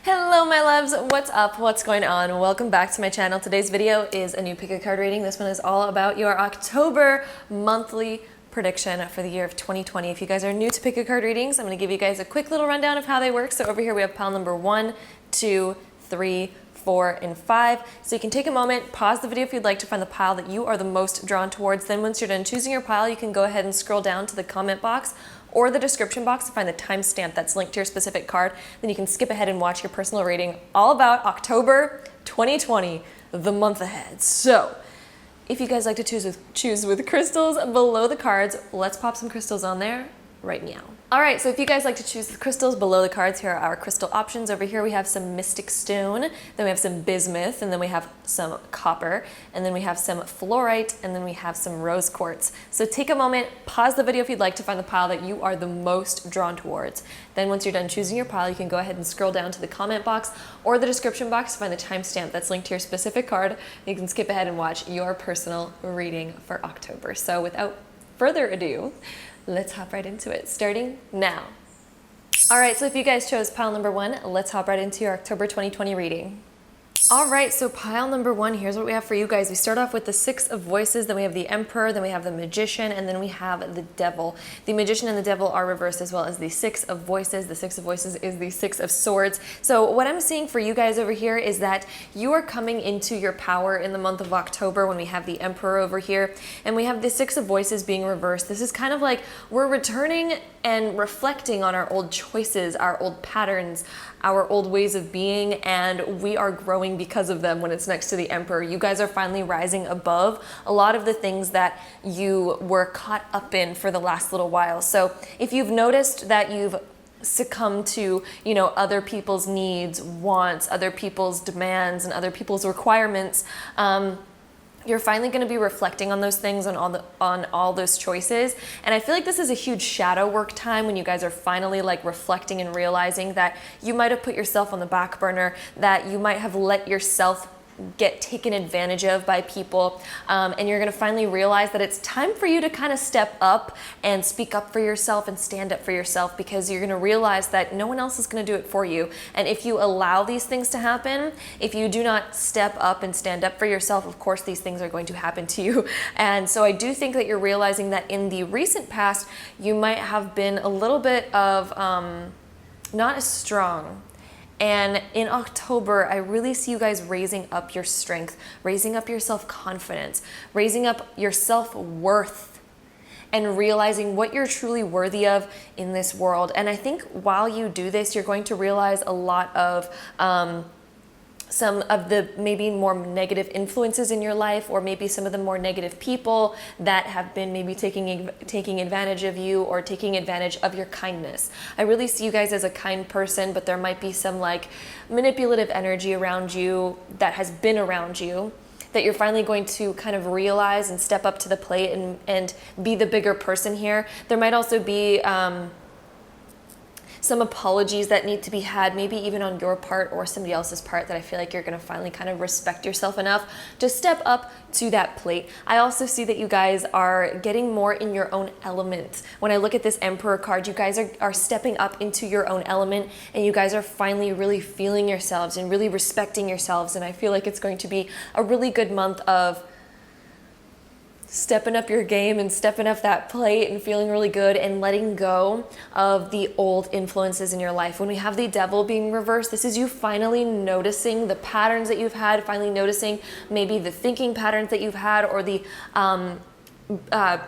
Hello my loves, what's up, what's going on? Welcome back to my channel. Today's video is a new pick a card reading. This one is all about your October monthly prediction for the year of 2020. If you guys are new to pick a card readings, I'm going to give you guys a quick little rundown of how they work. So over here we have pile number 1, 2, 3, 4, and 5. So you can take a moment, pause the video if you'd like to find the pile that you are the most drawn towards. Then once you're done choosing your pile, you can go ahead and scroll down to the comment box or the description box to find the timestamp that's linked to your specific card. Then you can skip ahead and watch your personal reading all about October 2020, the month ahead. So if you guys like to choose with crystals below the cards, let's pop some crystals on there right now. All right, so if you guys like to choose the crystals below the cards, here are our crystal options. Over here we have some mystic stone, then we have some bismuth, and then we have some copper, and then we have some fluorite, and then we have some rose quartz. So take a moment, pause the video if you'd like to find the pile that you are the most drawn towards. Then once you're done choosing your pile, you can go ahead and scroll down to the comment box or the description box to find the timestamp that's linked to your specific card. You can skip ahead and watch your personal reading for October. So without further ado, let's hop right into it, starting now. All right, so if you guys chose pile number 1, let's hop right into your October 2020 reading. All right, so pile number 1, here's what we have for you guys. We start off with the 6 of voices, then we have the Emperor, then we have the Magician, and then we have the Devil. The Magician and the Devil are reversed as well as the 6 of voices. The 6 of voices is the 6 of swords. So what I'm seeing for you guys over here is that you are coming into your power in the month of October when we have the Emperor over here, and we have the 6 of voices being reversed. This is kind of like we're returning and reflecting on our old choices, our old patterns, our old ways of being, and we are growing because of them when it's next to the Emperor. You guys are finally rising above a lot of the things that you were caught up in for the last little while. So if you've noticed that you've succumb to, other people's needs, wants, other people's demands, and other people's requirements, you're finally going to be reflecting on those things, on all those choices. And I feel like this is a huge shadow work time when you guys are finally like reflecting and realizing that you might have put yourself on the back burner, that you might have let yourself get taken advantage of by people, and you're going to finally realize that it's time for you to kind of step up and speak up for yourself and stand up for yourself, because you're going to realize that no one else is going to do it for you. And if you allow these things to happen, if you do not step up and stand up for yourself, of course these things are going to happen to you. And so I do think that you're realizing that in the recent past you might have been a little bit of not as strong. And in October, I really see you guys raising up your strength, raising up your self-confidence, raising up your self-worth, and realizing what you're truly worthy of in this world. And I think while you do this, you're going to realize a lot of some of the maybe more negative influences in your life, or maybe some of the more negative people that have been maybe taking advantage of you or taking advantage of your kindness. I really see you guys as a kind person, but there might be some like manipulative energy around you that has been around you, that you're finally going to kind of realize and step up to the plate and be the bigger person here. There might also be some apologies that need to be had, maybe even on your part or somebody else's part, that I feel like you're going to finally kind of respect yourself enough to step up to that plate. I also see that you guys are getting more in your own element. When I look at this Emperor card, you guys are stepping up into your own element, and you guys are finally really feeling yourselves and really respecting yourselves. And I feel like it's going to be a really good month of stepping up your game and stepping up that plate and feeling really good and letting go of the old influences in your life. When we have the Devil being reversed, this is you finally noticing the patterns that you've had, finally noticing maybe the thinking patterns that you've had, or the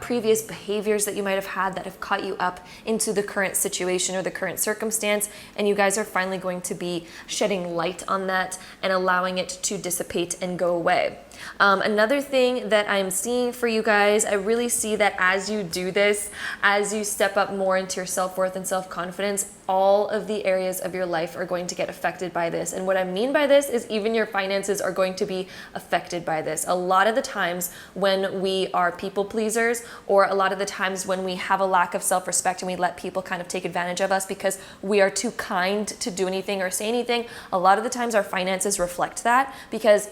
previous behaviors that you might have had that have caught you up into the current situation or the current circumstance, and you guys are finally going to be shedding light on that and allowing it to dissipate and go away. Another thing that I'm seeing for you guys, I really see that as you do this, as you step up more into your self-worth and self-confidence, all of the areas of your life are going to get affected by this. And what I mean by this is even your finances are going to be affected by this. A lot of the times when we are people pleasers, or a lot of the times when we have a lack of self-respect and we let people kind of take advantage of us because we are too kind to do anything or say anything, a lot of the times our finances reflect that, because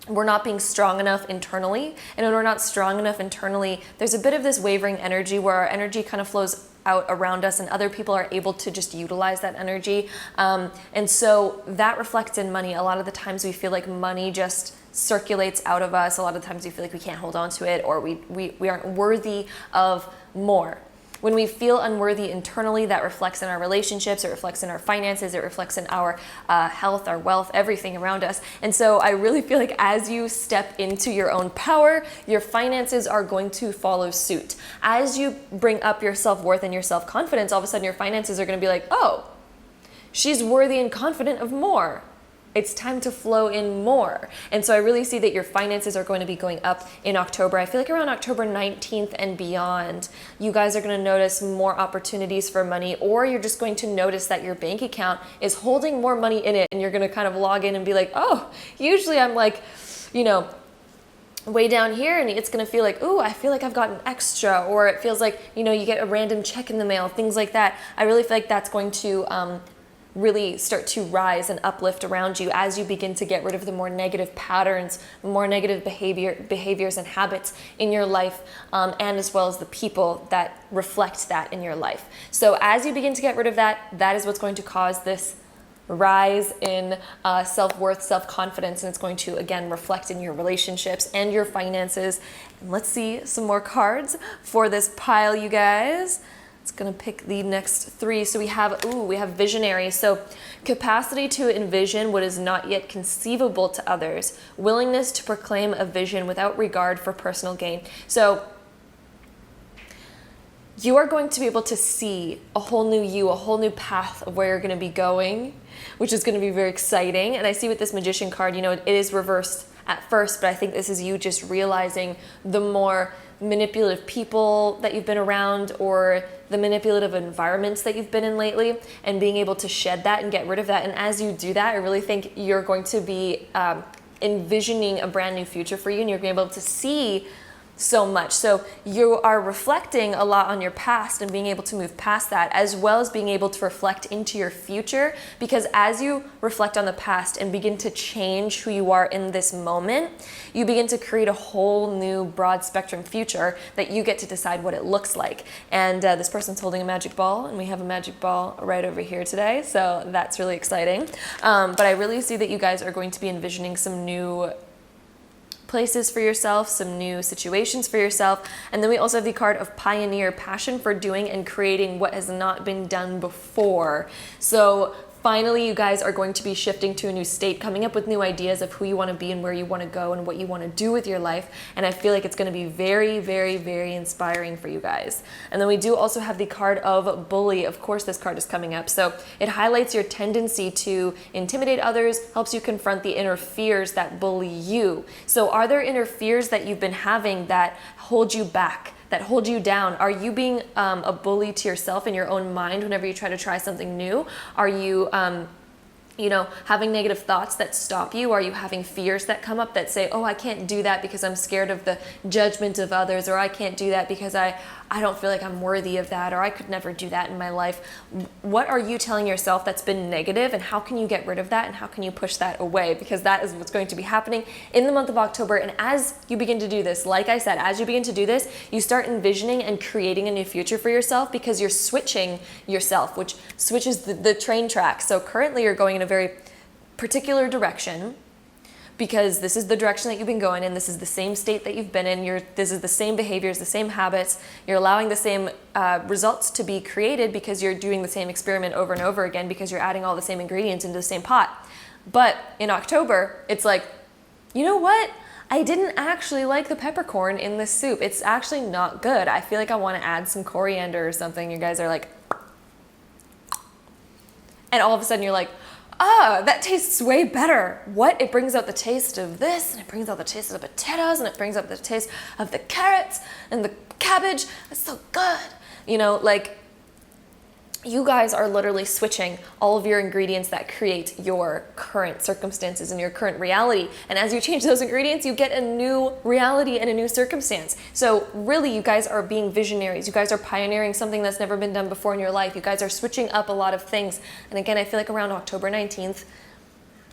we're not being strong enough internally. And when we're not strong enough internally, there's a bit of this wavering energy where our energy kind of flows out around us, and other people are able to just utilize that energy. And so that reflects in money. A lot of the times we feel like money just circulates out of us. A lot of times we feel like we can't hold on to it, or we aren't worthy of more. When we feel unworthy internally, that reflects in our relationships, it reflects in our finances, it reflects in our health, our wealth, everything around us. And so I really feel like as you step into your own power, your finances are going to follow suit. As you bring up your self-worth and your self-confidence, all of a sudden your finances are going to be like, oh, she's worthy and confident of more. It's time to flow in more. And so I really see that your finances are going to be going up in October. I feel like around October 19th and beyond, you guys are going to notice more opportunities for money, or you're just going to notice that your bank account is holding more money in it, and you're going to kind of log in and be like, oh, usually I'm like, you know, way down here, and it's going to feel like, ooh, I feel like I've gotten extra, or it feels like, you know, you get a random check in the mail, things like that. I really feel like that's going to really start to rise and uplift around you as you begin to get rid of the more negative patterns, more negative behaviors and habits in your life, and as well as the people that reflect that in your life. So as you begin to get rid of that, that is what's going to cause this rise in self-worth, self-confidence, and it's going to again reflect in your relationships and your finances. And let's see some more cards for this pile, you guys. It's going to pick the next three. So we have visionary. So capacity to envision what is not yet conceivable to others, willingness to proclaim a vision without regard for personal gain. So you are going to be able to see a whole new you, a whole new path of where you're going to be going, which is going to be very exciting. And I see with this magician card, you know, it is reversed at first, but I think this is you just realizing the more manipulative people that you've been around, or the manipulative environments that you've been in lately, and being able to shed that and get rid of that. And as you do that, I really think you're going to be envisioning a brand new future for you, and you're going to be able to see so much. So you are reflecting a lot on your past and being able to move past that, as well as being able to reflect into your future, because as you reflect on the past and begin to change who you are in this moment, you begin to create a whole new broad spectrum future that you get to decide what it looks like. And this person's holding a magic ball, and we have a magic ball right over here today, so that's really exciting. But I really see that you guys are going to be envisioning some new places for yourself, some new situations for yourself. And then we also have the card of pioneer, passion for doing and creating what has not been done before. So finally, you guys are going to be shifting to a new state, coming up with new ideas of who you want to be and where you want to go and what you want to do with your life. And I feel like it's going to be very, very, very inspiring for you guys. And then we do also have the card of bully. Of course, this card is coming up. So it highlights your tendency to intimidate others, helps you confront the inner fears that bully you. So are there inner fears that you've been having that hold you back, that hold you down? Are you being a bully to yourself in your own mind whenever you try something new? Are you having negative thoughts that stop you? Are you having fears that come up that say, oh, I can't do that because I'm scared of the judgment of others, or I can't do that because I don't feel like I'm worthy of that, or I could never do that in my life? What are you telling yourself that's been negative, and how can you get rid of that, and how can you push that away? Because that is what's going to be happening in the month of October. And as you begin to do this, like I said, as you begin to do this, you start envisioning and creating a new future for yourself, because you're switching yourself, which switches the train track. So currently you're going in a very particular direction, because this is the direction that you've been going in. This is the same state that you've been in. This is the same behaviors, the same habits. You're allowing the same results to be created, because you're doing the same experiment over and over again, because you're adding all the same ingredients into the same pot. But in October, it's like, you know what? I didn't actually like the peppercorn in this soup. It's actually not good. I feel like I want to add some coriander or something. You guys are like, and all of a sudden you're like, that tastes way better. What? It brings out the taste of this, and it brings out the taste of the potatoes, and it brings out the taste of the carrots and the cabbage. It's so good. You know, like, you guys are literally switching all of your ingredients that create your current circumstances and your current reality. And as you change those ingredients, you get a new reality and a new circumstance. So really, you guys are being visionaries. You guys are pioneering something that's never been done before in your life. You guys are switching up a lot of things. And again, I feel like around October 19th,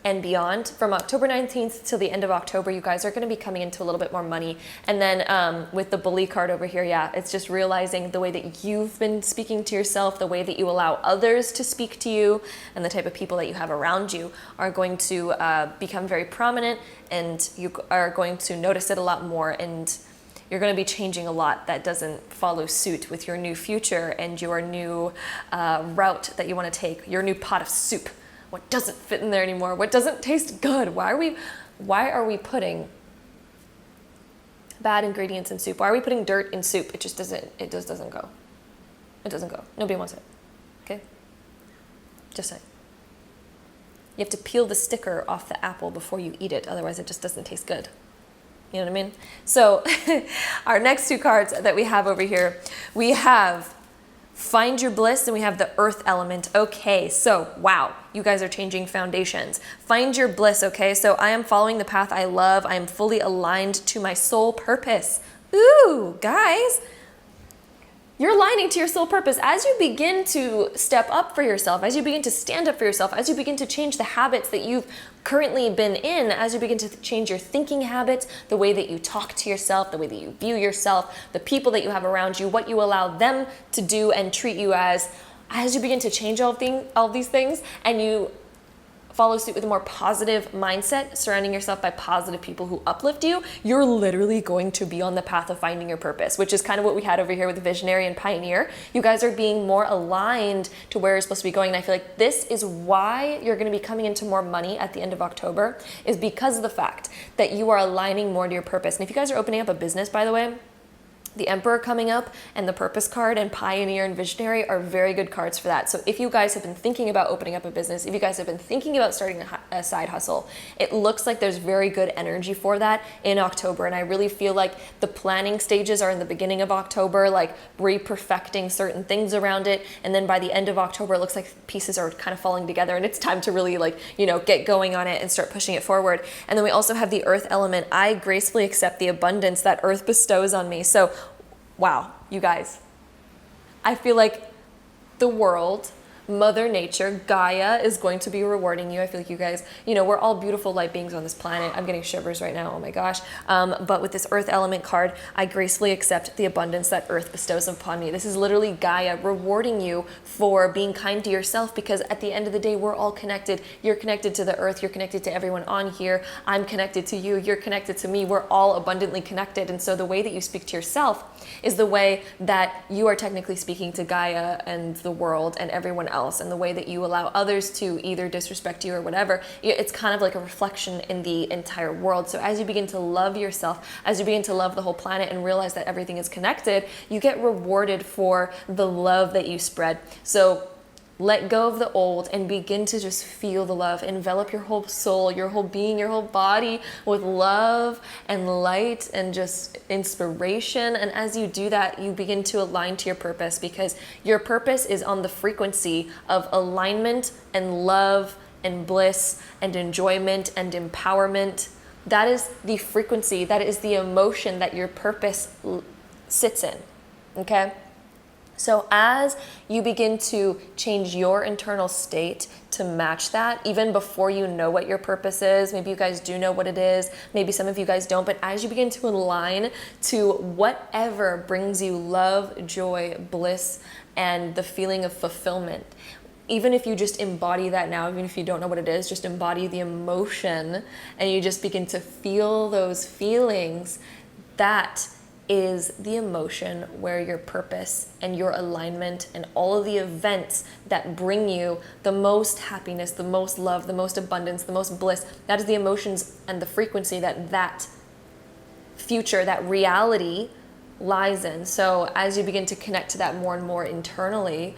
and beyond. From October 19th till the end of October, you guys are going to be coming into a little bit more money. And then with the bully card over here, yeah, it's just realizing the way that you've been speaking to yourself, the way that you allow others to speak to you, and the type of people that you have around you are going to become very prominent, and you are going to notice it a lot more, and you're going to be changing a lot that doesn't follow suit with your new future and your new route that you want to take, your new pot of soup. What doesn't fit in there anymore? What doesn't taste good? Why are we putting bad ingredients in soup? Why are we putting dirt in soup? It just doesn't go. It doesn't go. Nobody wants it. Okay? Just saying. You have to peel the sticker off the apple before you eat it. Otherwise it just doesn't taste good. You know what I mean? So our next two cards that we have over here, we have Find Your Bliss, and we have the Earth element. Okay, so wow, you guys are changing foundations. Find your bliss, okay? So I am following the path I love. I am fully aligned to my soul purpose. Ooh, guys, you're aligning to your soul purpose. As you begin to step up for yourself, as you begin to stand up for yourself, as you begin to change the habits that you've currently been in, as you begin to change your thinking habits, the way that you talk to yourself, the way that you view yourself, the people that you have around you, what you allow them to do and treat you as you begin to change all these things, and you follow suit with a more positive mindset, surrounding yourself by positive people who uplift you, you're literally going to be on the path of finding your purpose, which is kind of what we had over here with the Visionary and Pioneer. You guys are being more aligned to where you're supposed to be going. And I feel like this is why you're going to be coming into more money at the end of October, is because of the fact that you are aligning more to your purpose. And if you guys are opening up a business, by the way, the Emperor coming up and the Purpose card and Pioneer and Visionary are very good cards for that. So if you guys have been thinking about opening up a business, if you guys have been thinking about starting a side hustle, it looks like there's very good energy for that in October. And I really feel like the planning stages are in the beginning of October, like re-perfecting certain things around it. And then by the end of October, it looks like pieces are kind of falling together, and it's time to really get going on it and start pushing it forward. And then we also have the Earth element. I gracefully accept the abundance that Earth bestows on me. So wow, you guys, I feel like the world, Mother Nature, Gaia is going to be rewarding you. I feel like you guys, we're all beautiful light beings on this planet. I'm getting shivers right now, oh my gosh. But with this Earth element card, I gracefully accept the abundance that Earth bestows upon me. This is literally Gaia rewarding you for being kind to yourself, because at the end of the day, we're all connected. You're connected to the Earth, you're connected to everyone on here. I'm connected to you, you're connected to me. We're all abundantly connected. And so the way that you speak to yourself is the way that you are technically speaking to Gaia and the world and everyone else. And the way that you allow others to either disrespect you or whatever, it's kind of like a reflection in the entire world. So as you begin to love yourself, as you begin to love the whole planet and realize that everything is connected, you get rewarded for the love that you spread. So let go of the old and begin to just feel the love. Envelop your whole soul, your whole being, your whole body with love and light and just inspiration. And as you do that, you begin to align to your purpose, because your purpose is on the frequency of alignment and love and bliss and enjoyment and empowerment. That is the frequency, that is the emotion that your purpose sits in, okay? So as you begin to change your internal state to match that, even before you know what your purpose is, maybe you guys do know what it is, maybe some of you guys don't, but as you begin to align to whatever brings you love, joy, bliss, and the feeling of fulfillment, even if you just embody that now, even if you don't know what it is, just embody the emotion and you just begin to feel those feelings, that is the emotion where your purpose and your alignment and all of the events that bring you the most happiness, the most love, the most abundance, the most bliss, that is the emotions and the frequency that future, that reality lies in. So as you begin to connect to that more and more internally,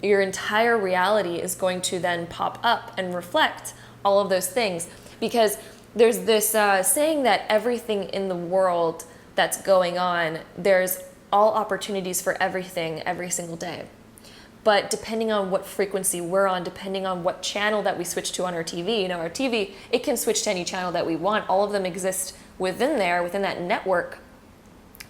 your entire reality is going to then pop up and reflect all of those things. Because there's this saying that everything in the world that's going on, there's all opportunities for everything every single day. But depending on what frequency we're on, depending on what channel that we switch to on our TV, our TV, it can switch to any channel that we want. All of them exist within there, within that network.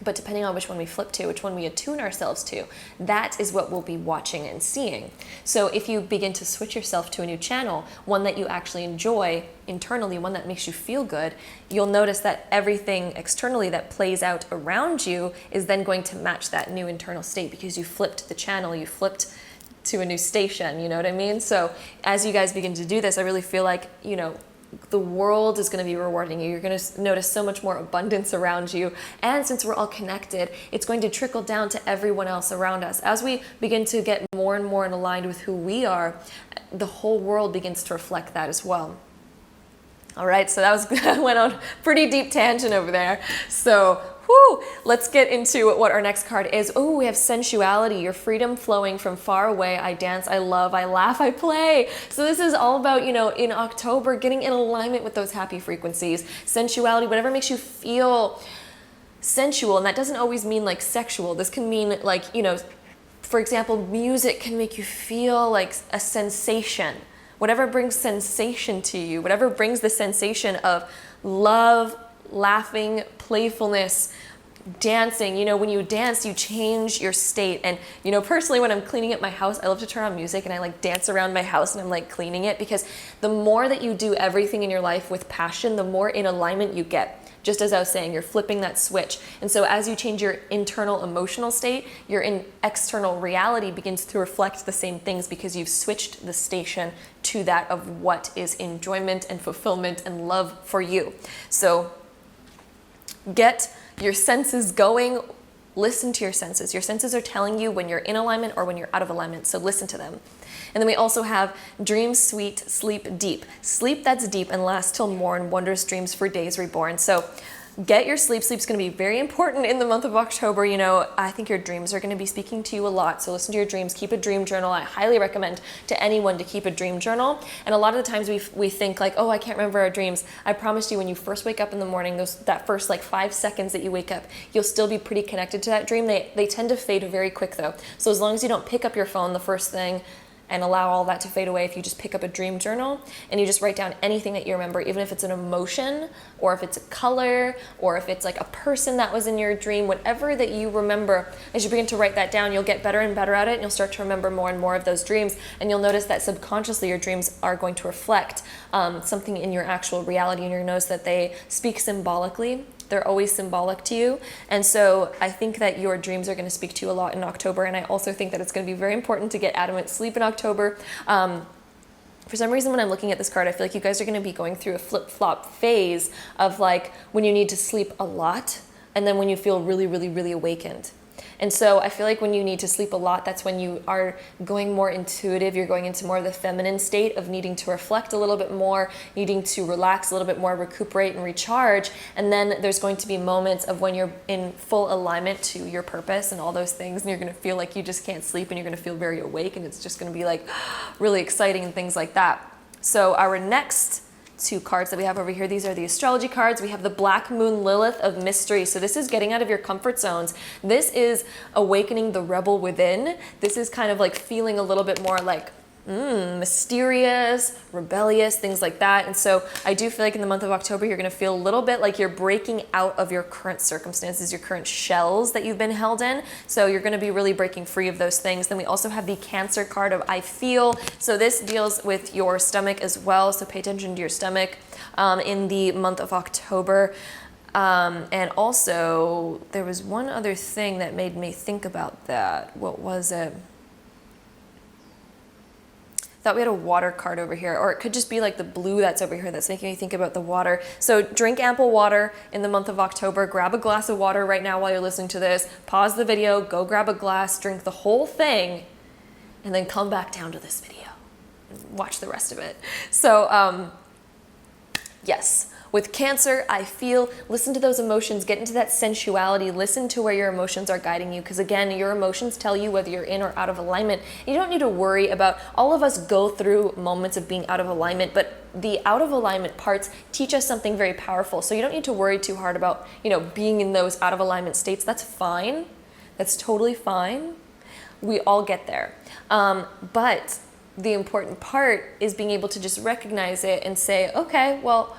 But depending on which one we flip to, which one we attune ourselves to, that is what we'll be watching and seeing. So if you begin to switch yourself to a new channel, one that you actually enjoy internally, one that makes you feel good, you'll notice that everything externally that plays out around you is then going to match that new internal state, because you flipped the channel, you flipped to a new station, you know what I mean? So as you guys begin to do this, I really feel like, you know, the world is going to be rewarding you. You're going to notice so much more abundance around you. And since we're all connected, it's going to trickle down to everyone else around us. As we begin to get more and more aligned with who we are, the whole world begins to reflect that as well. All right, so that was, I went on a pretty deep tangent over there. So, let's get into what our next card is. Oh, we have sensuality, your freedom flowing from far away. I dance, I love, I laugh, I play. So this is all about, you know, in October, getting in alignment with those happy frequencies. Sensuality, whatever makes you feel sensual. And that doesn't always mean like sexual. This can mean like, you know, for example, music can make you feel like a sensation. Whatever brings sensation to you, whatever brings the sensation of love, laughing, playfulness, dancing. You know, when you dance, you change your state. And, you know, personally, when I'm cleaning up my house, I love to turn on music and I like dance around my house and I'm like cleaning it, because the more that you do everything in your life with passion, the more in alignment you get. Just as I was saying, you're flipping that switch. And so as you change your internal emotional state, your external reality begins to reflect the same things, because you've switched the station to that of what is enjoyment and fulfillment and love for you. So get your senses going. Listen to your senses. Your senses are telling you when you're in alignment or when you're out of alignment, so listen to them. And then we also have dream sweet, sleep deep. Sleep that's deep and lasts till morn, wondrous dreams for days reborn. So get your sleep. Sleep's going to be very important in the month of October. You know, I think your dreams are going to be speaking to you a lot. So listen to your dreams. Keep a dream journal. I highly recommend to anyone to keep a dream journal. And a lot of the times we think like, oh, I can't remember our dreams. I promise you, when you first wake up in the morning, that first like 5 seconds that you wake up, you'll still be pretty connected to that dream. They tend to fade very quick though. So as long as you don't pick up your phone the first thing and allow all that to fade away, if you just pick up a dream journal and you just write down anything that you remember, even if it's an emotion or if it's a color or if it's like a person that was in your dream, whatever that you remember, as you begin to write that down, you'll get better and better at it, and you'll start to remember more and more of those dreams. And you'll notice that subconsciously your dreams are going to reflect something in your actual reality, and you'll notice that they speak symbolically. They're always symbolic to you. And so I think that your dreams are going to speak to you a lot in October. And I also think that it's going to be very important to get adequate sleep in October. For some reason, when I'm looking at this card, I feel like you guys are going to be going through a flip-flop phase of like when you need to sleep a lot and then when you feel really, really, really awakened. And so I feel like when you need to sleep a lot, that's when you are going more intuitive. You're going into more of the feminine state of needing to reflect a little bit more, needing to relax a little bit more, recuperate and recharge. And then there's going to be moments of when you're in full alignment to your purpose and all those things, and you're going to feel like you just can't sleep, and you're going to feel very awake, and it's just going to be like really exciting and things like that. So our next 2 cards that we have over here, these are the astrology cards. We have the Black Moon Lilith of Mystery. So this is getting out of your comfort zones. This is awakening the rebel within. This is kind of like feeling a little bit more like mysterious, rebellious, things like that. And so I do feel like in the month of October, you're going to feel a little bit like you're breaking out of your current circumstances, your current shells that you've been held in. So you're going to be really breaking free of those things. Then we also have the Cancer card of I Feel. So this deals with your stomach as well. So pay attention to your stomach in the month of October. And also there was one other thing that made me think about that. What was it? Thought we had a water card over here, or it could just be like the blue that's over here that's making me think about the water. So drink ample water in the month of October. Grab a glass of water right now while you're listening to this. Pause the video, go grab a glass, drink the whole thing, and then come back down to this video and watch the rest of it. So yes. With Cancer, I Feel, listen to those emotions, get into that sensuality, listen to where your emotions are guiding you, because again, your emotions tell you whether you're in or out of alignment. You don't need to worry about, all of us go through moments of being out of alignment, but the out of alignment parts teach us something very powerful. So you don't need to worry too hard about, you know, being in those out of alignment states. That's fine. That's totally fine. We all get there. But the important part is being able to just recognize it and say, okay, well,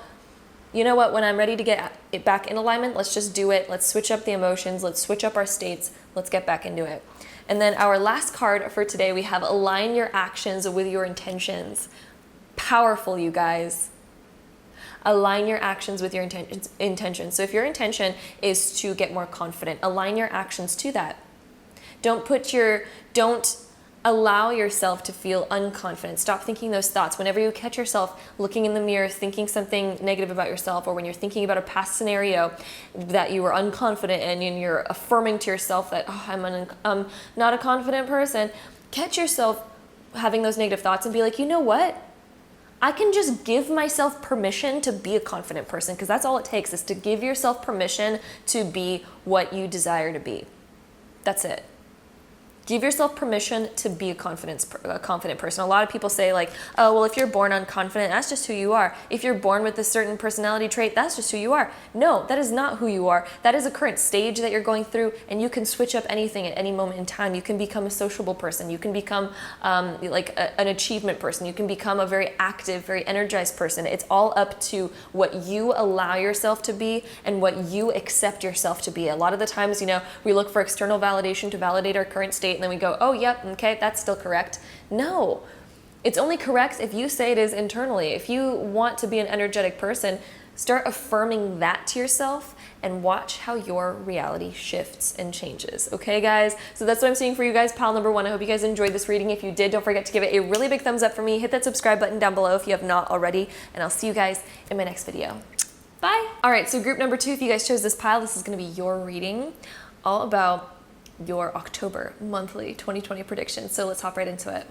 you know what, when I'm ready to get it back in alignment, let's just do it. Let's switch up the emotions. Let's switch up our states. Let's get back into it. And then our last card for today, we have align your actions with your intentions. Powerful, you guys. Align your actions with your intentions. So if your intention is to get more confident, align your actions to that. Don't allow yourself to feel unconfident. Stop thinking those thoughts. Whenever you catch yourself looking in the mirror, thinking something negative about yourself, or when you're thinking about a past scenario that you were unconfident in and you're affirming to yourself that, oh, I'm not a confident person, catch yourself having those negative thoughts and be like, you know what? I can just give myself permission to be a confident person, because that's all it takes, is to give yourself permission to be what you desire to be. That's it. Give yourself permission to be a confident person. A lot of people say like, oh, well, if you're born unconfident, that's just who you are. If you're born with a certain personality trait, that's just who you are. No, that is not who you are. That is a current stage that you're going through, and you can switch up anything at any moment in time. You can become a sociable person. You can become an achievement person. You can become a very active, very energized person. It's all up to what you allow yourself to be and what you accept yourself to be. A lot of the times, we look for external validation to validate our current state, and then we go, oh, yep, okay, that's still correct. No, it's only correct if you say it is internally. If you want to be an energetic person, start affirming that to yourself and watch how your reality shifts and changes. Okay, guys? So that's what I'm seeing for you guys. Pile number one, I hope you guys enjoyed this reading. If you did, don't forget to give it a really big thumbs up for me. Hit that subscribe button down below if you have not already, and I'll see you guys in my next video. Bye. All right, so group number two, if you guys chose this pile, this is gonna be your reading, all about your October monthly 2020 prediction. So let's hop right into it.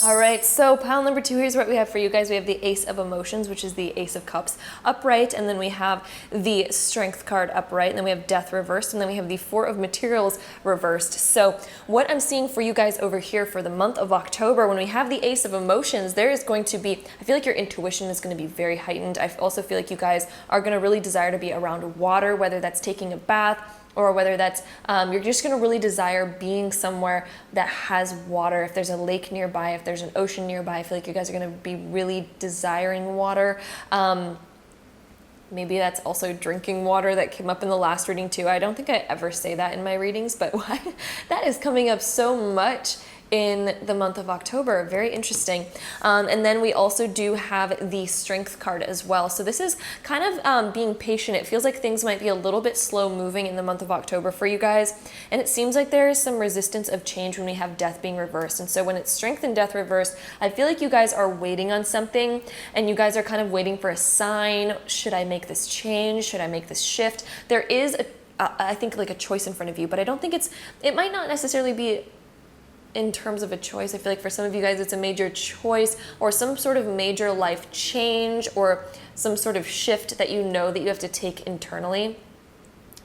All right, so pile number two, here's what we have for you guys. We have the Ace of Emotions, which is the Ace of Cups upright, and then we have the Strength card upright, and then we have Death reversed, and then we have the Four of Materials reversed. So what I'm seeing for you guys over here for the month of October, when we have the Ace of Emotions, there is going to be, I feel like your intuition is going to be very heightened. I also feel like you guys are going to really desire to be around water, whether that's taking a bath, or whether that's, you're just gonna really desire being somewhere that has water. If there's a lake nearby, if there's an ocean nearby, I feel like you guys are gonna be really desiring water. Maybe that's also drinking water that came up in the last reading too. I don't think I ever say that in my readings, but that is coming up so much in the month of October. Very interesting. And then we also do have the Strength card as well. So this is kind of being patient. It feels like things might be a little bit slow moving in the month of October for you guys. And it seems like there is some resistance of change when we have Death being reversed. And so when it's Strength and Death reversed, I feel like you guys are waiting on something, and you guys are kind of waiting for a sign. Should I make this change? Should I make this shift? There is, I think, like a choice in front of you, but I don't think it might not necessarily be in terms of a choice. I feel like for some of you guys, it's a major choice or some sort of major life change or some sort of shift that you know that you have to take internally.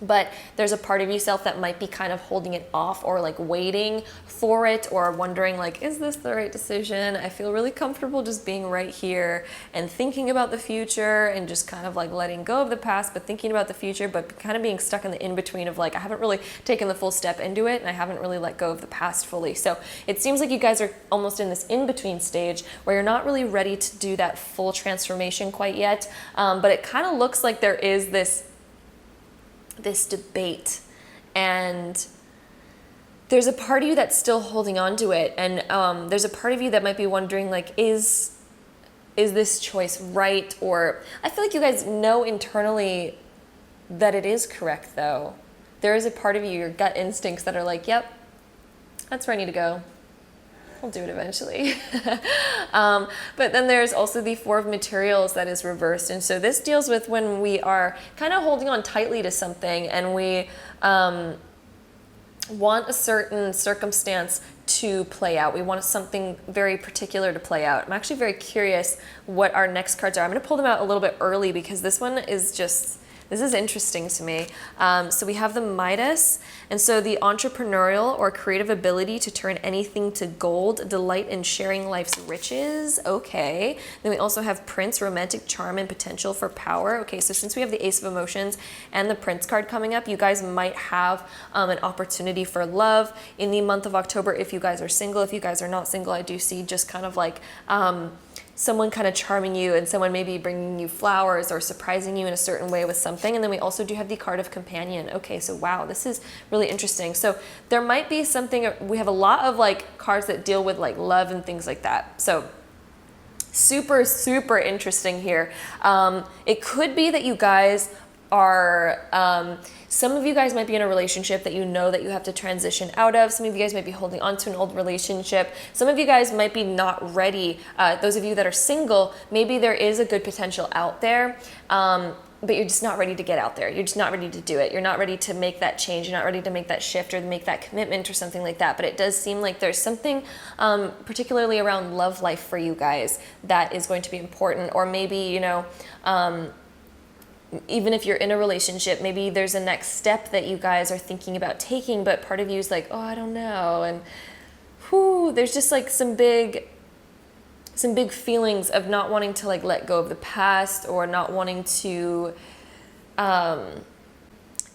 But there's a part of yourself that might be kind of holding it off, or like waiting for it, or wondering like, is this the right decision? I feel really comfortable just being right here and thinking about the future and just kind of like letting go of the past, but thinking about the future, but kind of being stuck in the in-between of like, I haven't really taken the full step into it, and I haven't really let go of the past fully. So it seems like you guys are almost in this in-between stage where you're not really ready to do that full transformation quite yet. But it kind of looks like there is this debate, and there's a part of you that's still holding on to it, and there's a part of you that might be wondering like, is this choice right? Or I feel like you guys know internally that it is correct, though. There is a part of you, your gut instincts, that are like, yep, that's where I need to go. I'll do it eventually. But then there's also the Four of Materials that is reversed. And so this deals with when we are kind of holding on tightly to something, and we want a certain circumstance to play out. We want something very particular to play out. I'm actually very curious what our next cards are. I'm going to pull them out a little bit early because this one is just, this is interesting to me. So we have the Midas, and so the entrepreneurial or creative ability to turn anything to gold, delight in sharing life's riches. Okay. Then we also have Prince, romantic charm and potential for power. Okay, so since we have the Ace of Emotions and the Prince card coming up, you guys might have an opportunity for love in the month of October if you guys are single. If you guys are not single, I do see just kind of like someone kind of charming you and someone maybe bringing you flowers or surprising you in a certain way with something. And then we also do have the card of companion. Okay, so wow, this is really interesting. So there might be something, we have a lot of like cards that deal with like love and things like that. So super, super interesting here. It could be that you guys are, some of you guys might be in a relationship that you know that you have to transition out of. Some of you guys might be holding on to an old relationship. Some of you guys might be not ready. Those of you that are single, maybe there is a good potential out there, but you're just not ready to get out there. You're just not ready to do it. You're not ready to make that change. You're not ready to make that shift or make that commitment or something like that. But it does seem like there's something particularly around love life for you guys that is going to be important. Or maybe, you know, even if you're in a relationship, maybe there's a next step that you guys are thinking about taking, but part of you is like, oh, I don't know. And there's just like some big feelings of not wanting to like let go of the past or not wanting to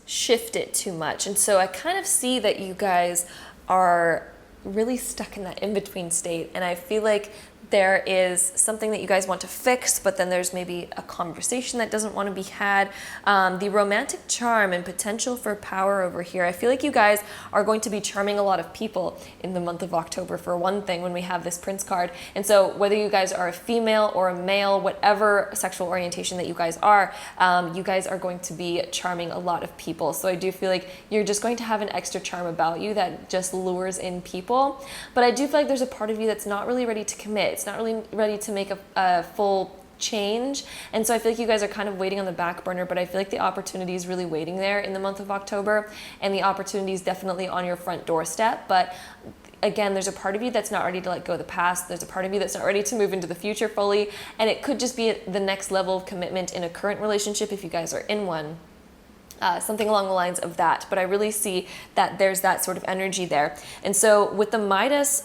shift it too much. And so I kind of see that you guys are really stuck in that in-between state. And I feel like there is something that you guys want to fix, but then there's maybe a conversation that doesn't want to be had. The romantic charm and potential for power over here. I feel like you guys are going to be charming a lot of people in the month of October, for one thing, when we have this Prince card. And so whether you guys are a female or a male, whatever sexual orientation that you guys are going to be charming a lot of people. So I do feel like you're just going to have an extra charm about you that just lures in people. But I do feel like there's a part of you that's not really ready to commit. It's not really ready to make a full change. And so I feel like you guys are kind of waiting on the back burner, but I feel like the opportunity is really waiting there in the month of October, and the opportunity is definitely on your front doorstep. But again, there's a part of you that's not ready to let go of the past. There's a part of you that's not ready to move into the future fully. And it could just be the next level of commitment in a current relationship if you guys are in one. Something along the lines of that. But I really see that there's that sort of energy there. And so with the Midas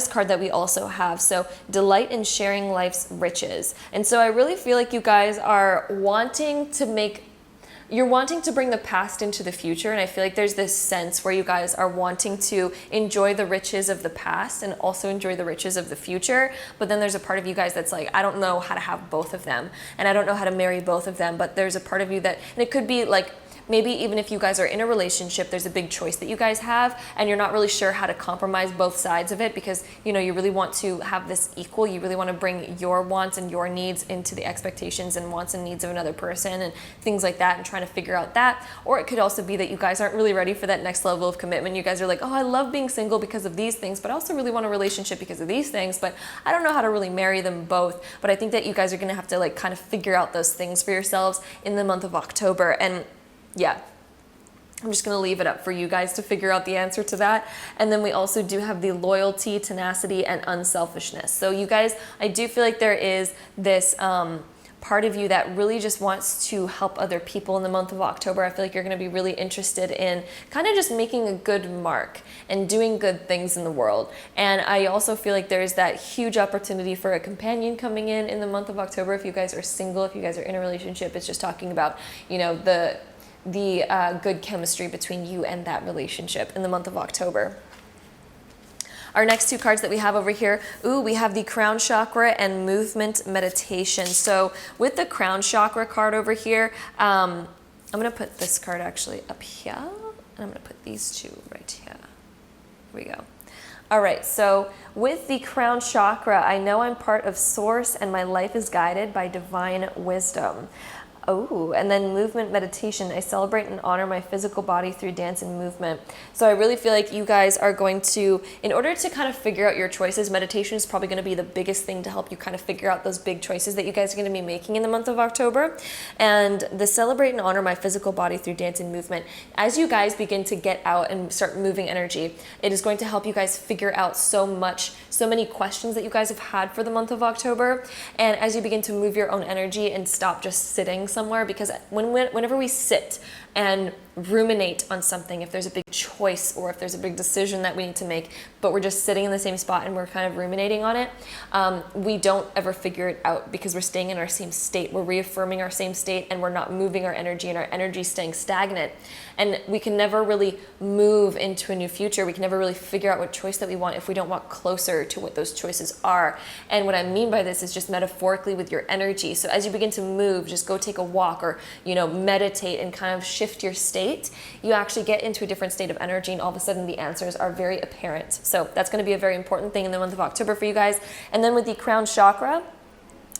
card that we also have, so delight in sharing life's riches. And so I really feel like you guys are wanting to bring the past into the future. And I feel like there's this sense where you guys are wanting to enjoy the riches of the past and also enjoy the riches of the future. But then there's a part of you guys that's like, I don't know how to have both of them. And I don't know how to marry both of them. But there's a part of you that, and it could be like, maybe even if you guys are in a relationship, there's a big choice that you guys have, and you're not really sure how to compromise both sides of it, because, you know, you really want to have this equal. You really want to bring your wants and your needs into the expectations and wants and needs of another person and things like that, and trying to figure out that. Or it could also be that you guys aren't really ready for that next level of commitment. You guys are like, oh, I love being single because of these things, but I also really want a relationship because of these things, but I don't know how to really marry them both. But I think that you guys are going to have to like kind of figure out those things for yourselves in the month of October. And yeah, I'm just going to leave it up for you guys to figure out the answer to that. And then we also do have the loyalty, tenacity, and unselfishness. So you guys, I do feel like there is this part of you that really just wants to help other people in the month of October. I feel like you're going to be really interested in kind of just making a good mark and doing good things in the world. And I also feel like there's that huge opportunity for a companion coming in the month of October. If you guys are single, if you guys are in a relationship, it's just talking about, you know, the good chemistry between you and that relationship in the month of October. Our next two cards that we have over here, we have the crown chakra and movement meditation. So with the crown chakra card over here, I'm going to put this card actually up here, and I'm going to put these two right here. Here we go. All right, so with the crown chakra, I know I'm part of source and my life is guided by divine wisdom. Oh, and then movement meditation. I celebrate and honor my physical body through dance and movement. So I really feel like you guys are going to, in order to kind of figure out your choices, meditation is probably going to be the biggest thing to help you kind of figure out those big choices that you guys are going to be making in the month of October. And the celebrate and honor my physical body through dance and movement. As you guys begin to get out and start moving energy, it is going to help you guys figure out so many questions that you guys have had for the month of October. And as you begin to move your own energy and stop just sitting somewhere, because whenever we sit and ruminate on something, if there's a big choice or if there's a big decision that we need to make, but we're just sitting in the same spot and we're kind of ruminating on it, we don't ever figure it out because we're staying in our same state. We're reaffirming our same state and we're not moving our energy, and our energy is staying stagnant. And we can never really move into a new future. We can never really figure out what choice that we want if we don't walk closer to what those choices are. And what I mean by this is just metaphorically with your energy. So as you begin to move, just go take a walk or, meditate and kind of shift your state, you actually get into a different state of energy, and all of a sudden the answers are very apparent. So that's going to be a very important thing in the month of October for you guys. And then with the crown chakra,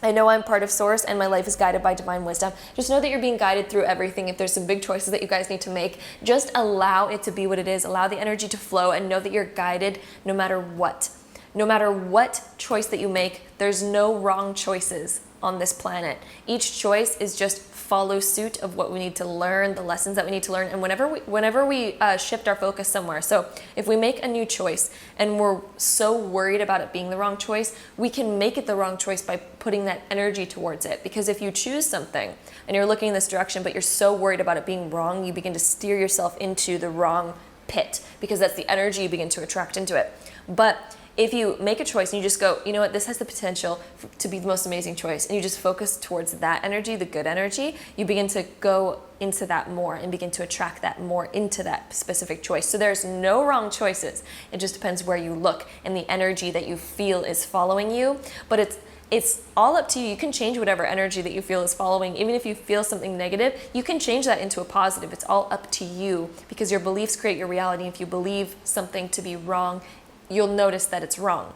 I know I'm part of source and my life is guided by divine wisdom. Just know that you're being guided through everything. If there's some big choices that you guys need to make, just allow it to be what it is. Allow the energy to flow and know that you're guided no matter what. No matter what choice that you make, there's no wrong choices on this planet. Each choice is just follow suit of what we need to learn, the lessons that we need to learn. And whenever we shift our focus somewhere, so if we make a new choice and we're so worried about it being the wrong choice, we can make it the wrong choice by putting that energy towards it. Because if you choose something and you're looking in this direction, but you're so worried about it being wrong, you begin to steer yourself into the wrong pit, because that's the energy you begin to attract into it. But if you make a choice and you just go, you know what, this has the potential to be the most amazing choice, and you just focus towards that energy, the good energy, you begin to go into that more and begin to attract that more into that specific choice. So there's no wrong choices. It just depends where you look and the energy that you feel is following you. But it's all up to you. You can change whatever energy that you feel is following. Even if you feel something negative, you can change that into a positive. It's all up to you, because your beliefs create your reality. If you believe something to be wrong, you'll notice that it's wrong.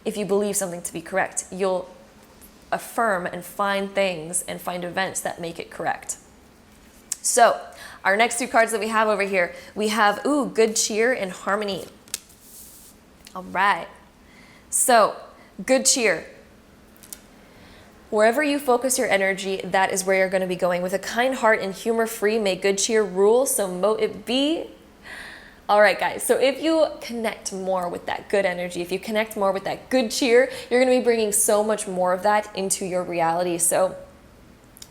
If you believe something to be correct, you'll affirm and find things and find events that make it correct. So our next two cards that we have over here, we have, good cheer and harmony. All right. So good cheer. Wherever you focus your energy, that is where you're going to be going. With a kind heart and humor free, may good cheer rule, so mote it be. All right, guys, so if you connect more with that good energy, if you connect more with that good cheer, you're going to be bringing so much more of that into your reality. So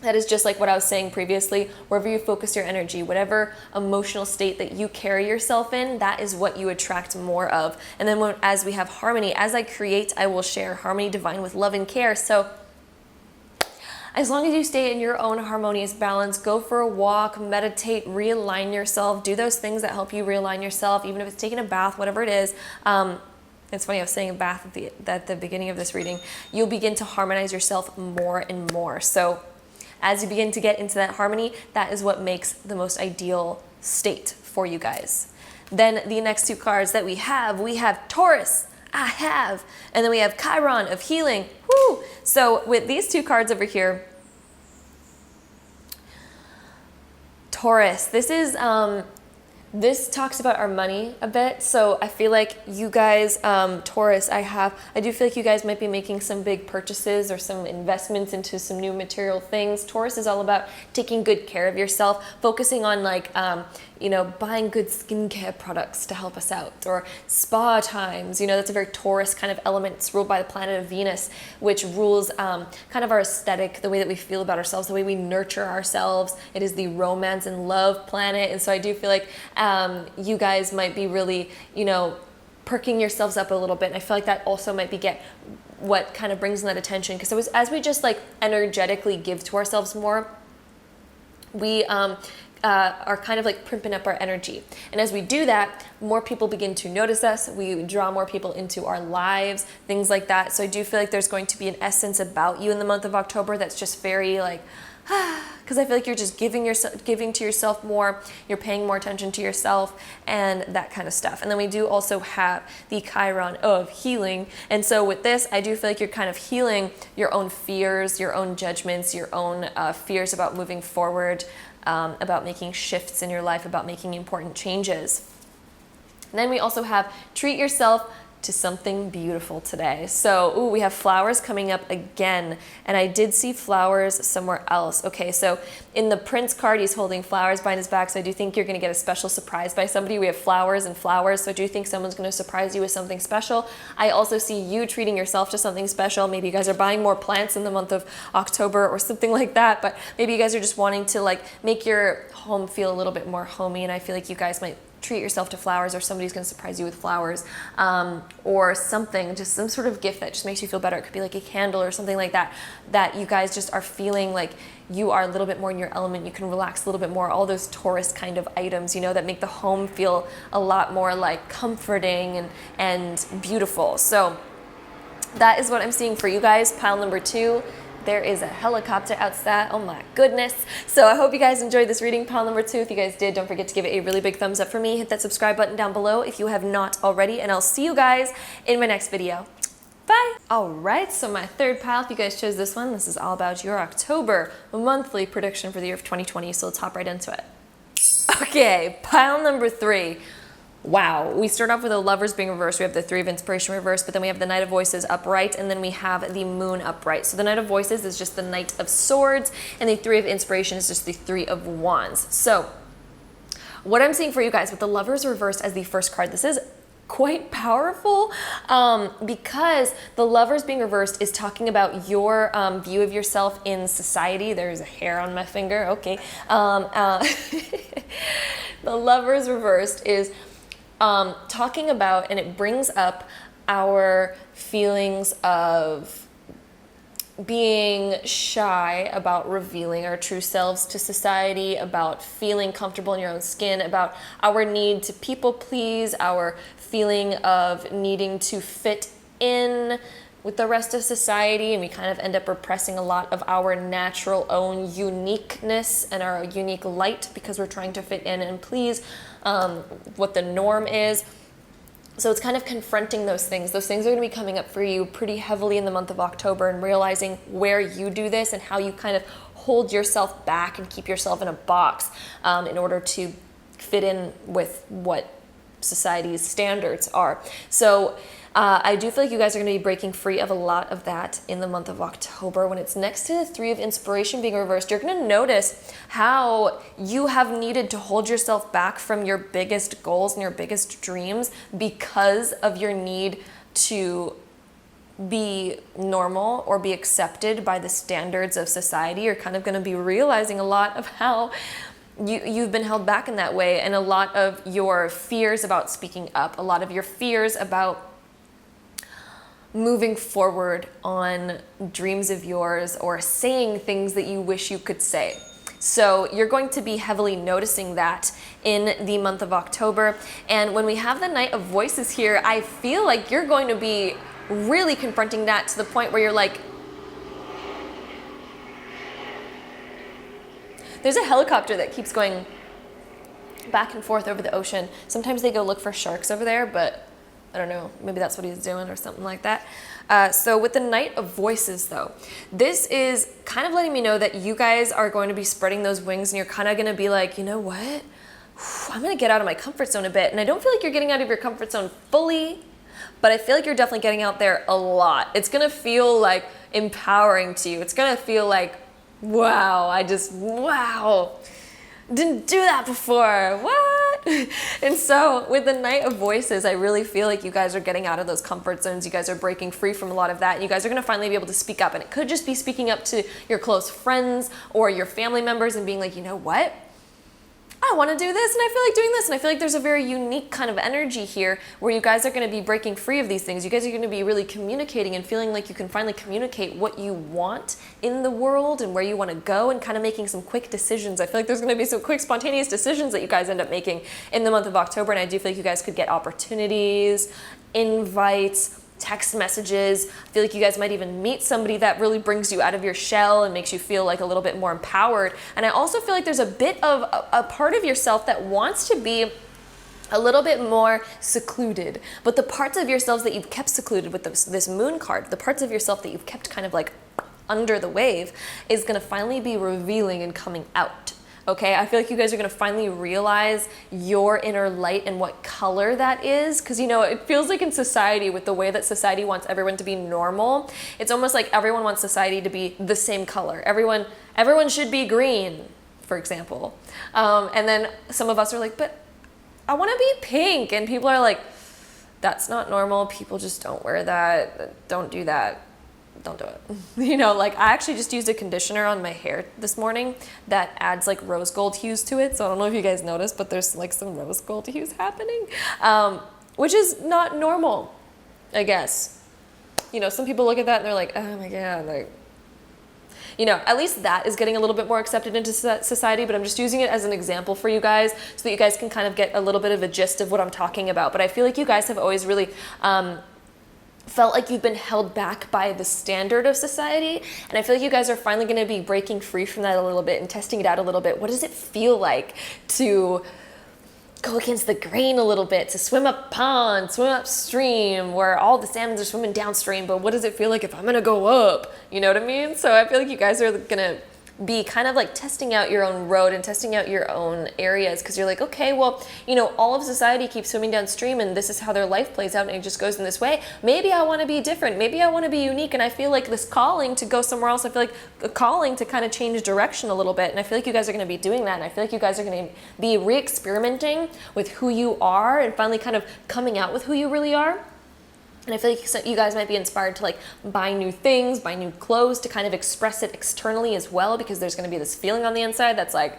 that is just like what I was saying previously. Wherever you focus your energy, whatever emotional state that you carry yourself in, that is what you attract more of. And then as we have harmony, as I create, I will share harmony divine with love and care. So as long as you stay in your own harmonious balance, go for a walk, meditate, realign yourself, do those things that help you realign yourself, even if it's taking a bath, whatever it is. It's funny, I was saying a bath at the beginning of this reading. You'll begin to harmonize yourself more and more. So as you begin to get into that harmony, that is what makes the most ideal state for you guys. Then the next two cards that we have Taurus. I have. And then we have Chiron of healing. Woo! So with these two cards over here, Taurus, this talks about our money a bit. So I feel like you guys, Taurus, I do feel like you guys might be making some big purchases or some investments into some new material things. Taurus is all about taking good care of yourself, focusing on buying good skincare products to help us out, or spa times. That's a very Taurus kind of element. It's ruled by the planet of Venus, which rules kind of our aesthetic, the way that we feel about ourselves, the way we nurture ourselves. It is the romance and love planet. And so I do feel like you guys might be really, perking yourselves up a little bit. And I feel like that also might be what kind of brings in that attention. Because as we just energetically give to ourselves more, we are kind of primping up our energy. And as we do that, more people begin to notice us. We draw more people into our lives, things like that. So I do feel like there's going to be an essence about you in the month of October that's just very because I feel like you're just giving to yourself more, you're paying more attention to yourself and that kind of stuff. And then we do also have the Chiron of healing. And so with this, I do feel like you're kind of healing your own fears, your own judgments, your own fears about moving forward, about making shifts in your life, about making important changes. And then we also have treat yourself to something beautiful today. So, ooh, we have flowers coming up again, and I did see flowers somewhere else. Okay, so in the Prince card, he's holding flowers behind his back, so I do think you're gonna get a special surprise by somebody. We have flowers and flowers, so I do think someone's gonna surprise you with something special. I also see you treating yourself to something special. Maybe you guys are buying more plants in the month of October or something like that, but maybe you guys are just wanting to like make your home feel a little bit more homey, and I feel like you guys might treat yourself to flowers, or somebody's going to surprise you with flowers, or something, just some sort of gift that just makes you feel better. It could be like a candle or something like that, that you guys just are feeling like you are a little bit more in your element. You can relax a little bit more. All those Taurus kind of items, you know, that make the home feel a lot more like comforting and beautiful. So that is what I'm seeing for you guys. Pile number 2. There is a helicopter outside. Oh my goodness. So I hope you guys enjoyed this reading, pile number 2. If you guys did, don't forget to give it a really big thumbs up for me. Hit that subscribe button down below if you have not already, and I'll see you guys in my next video. Bye. All right, so my third pile, if you guys chose this one, this is all about your October monthly prediction for the year of 2020. So let's hop right into it. Okay, pile number 3. Wow, we start off with the Lovers being reversed. We have the 3 of Inspiration reversed, but then we have the Knight of Voices upright, and then we have the Moon upright. So the Knight of Voices is just the Knight of Swords, and the 3 of Inspiration is just the 3 of Wands. So what I'm seeing for you guys with the Lovers reversed as the first card, this is quite powerful, because the Lovers being reversed is talking about your view of yourself in society. There's a hair on my finger, okay. The Lovers reversed is talking about, and it brings up our feelings of being shy about revealing our true selves to society, about feeling comfortable in your own skin, about our need to people please, our feeling of needing to fit in with the rest of society, and we kind of end up repressing a lot of our natural own uniqueness and our unique light because we're trying to fit in and please what the norm is. So it's kind of confronting those things. Those things are going to be coming up for you pretty heavily in the month of October, and realizing where you do this and how you kind of hold yourself back and keep yourself in a box in order to fit in with what society's standards are. So I do feel like you guys are going to be breaking free of a lot of that in the month of October. When it's next to the 3 of Inspiration being reversed, you're going to notice how you have needed to hold yourself back from your biggest goals and your biggest dreams because of your need to be normal or be accepted by the standards of society. You're kind of going to be realizing a lot of how you've been held back in that way, and a lot of your fears about speaking up, a lot of your fears about moving forward on dreams of yours or saying things that you wish you could say. So you're going to be heavily noticing that in the month of October. And when we have the Knight of Voices here, I feel like you're going to be really confronting that to the point where you're like, there's a helicopter that keeps going back and forth over the ocean. Sometimes they go look for sharks over there, but I don't know, maybe that's what he's doing or something like that. So with the Knight of Voices though, this is kind of letting me know that you guys are going to be spreading those wings, and you're kind of going to be like, you know what? I'm going to get out of my comfort zone a bit. And I don't feel like you're getting out of your comfort zone fully, but I feel like you're definitely getting out there a lot. It's going to feel like empowering to you. It's going to feel like, wow, wow, didn't do that before, what? And so with the Knight of Voices, I really feel like you guys are getting out of those comfort zones. You guys are breaking free from a lot of that, and you guys are going to finally be able to speak up. And it could just be speaking up to your close friends or your family members and being like, you know what? I want to do this, and I feel like doing this, and I feel like there's a very unique kind of energy here where you guys are going to be breaking free of these things. You guys are going to be really communicating and feeling like you can finally communicate what you want in the world and where you want to go, and kind of making some quick decisions. I feel like there's going to be some quick, spontaneous decisions that you guys end up making in the month of October, and I do feel like you guys could get opportunities, invites, text messages. I feel like you guys might even meet somebody that really brings you out of your shell and makes you feel like a little bit more empowered. And I also feel like there's a bit of a part of yourself that wants to be a little bit more secluded. But the parts of yourselves that you've kept secluded with this Moon card, the parts of yourself that you've kept kind of like under the wave, is going to finally be revealing and coming out. Okay, I feel like you guys are gonna finally realize your inner light and what color that is. Because, you know, it feels like in society, with the way that society wants everyone to be normal, it's almost like everyone wants society to be the same color. Everyone should be green, for example. And then some of us are like, but I wanna be pink. And people are like, that's not normal. People just don't wear that. Don't do that. Don't do it. You know, like I actually just used a conditioner on my hair this morning that adds like rose gold hues to it. So I don't know if you guys noticed, but there's like some rose gold hues happening, which is not normal, I guess. You know, some people look at that and they're like, oh my God, like, you know, at least that is getting a little bit more accepted into society, but I'm just using it as an example for you guys so that you guys can kind of get a little bit of a gist of what I'm talking about. But I feel like you guys have always really felt like you've been held back by the standard of society. And I feel like you guys are finally going to be breaking free from that a little bit and testing it out a little bit. What does it feel like to go against the grain a little bit, to swim up pond, swim upstream where all the salmons are swimming downstream, but what does it feel like if I'm going to go up? You know what I mean? So I feel like you guys are going to be kind of like testing out your own road and testing out your own areas, because you're like, okay, well, you know, all of society keeps swimming downstream and this is how their life plays out and it just goes in this way. Maybe I want to be different. Maybe I want to be unique. And I feel like this calling to go somewhere else, I feel like a calling to kind of change direction a little bit. And I feel like you guys are going to be doing that. And I feel like you guys are going to be re-experimenting with who you are and finally kind of coming out with who you really are. And I feel like you guys might be inspired to like buy new things, buy new clothes to kind of express it externally as well, because there's going to be this feeling on the inside that's like,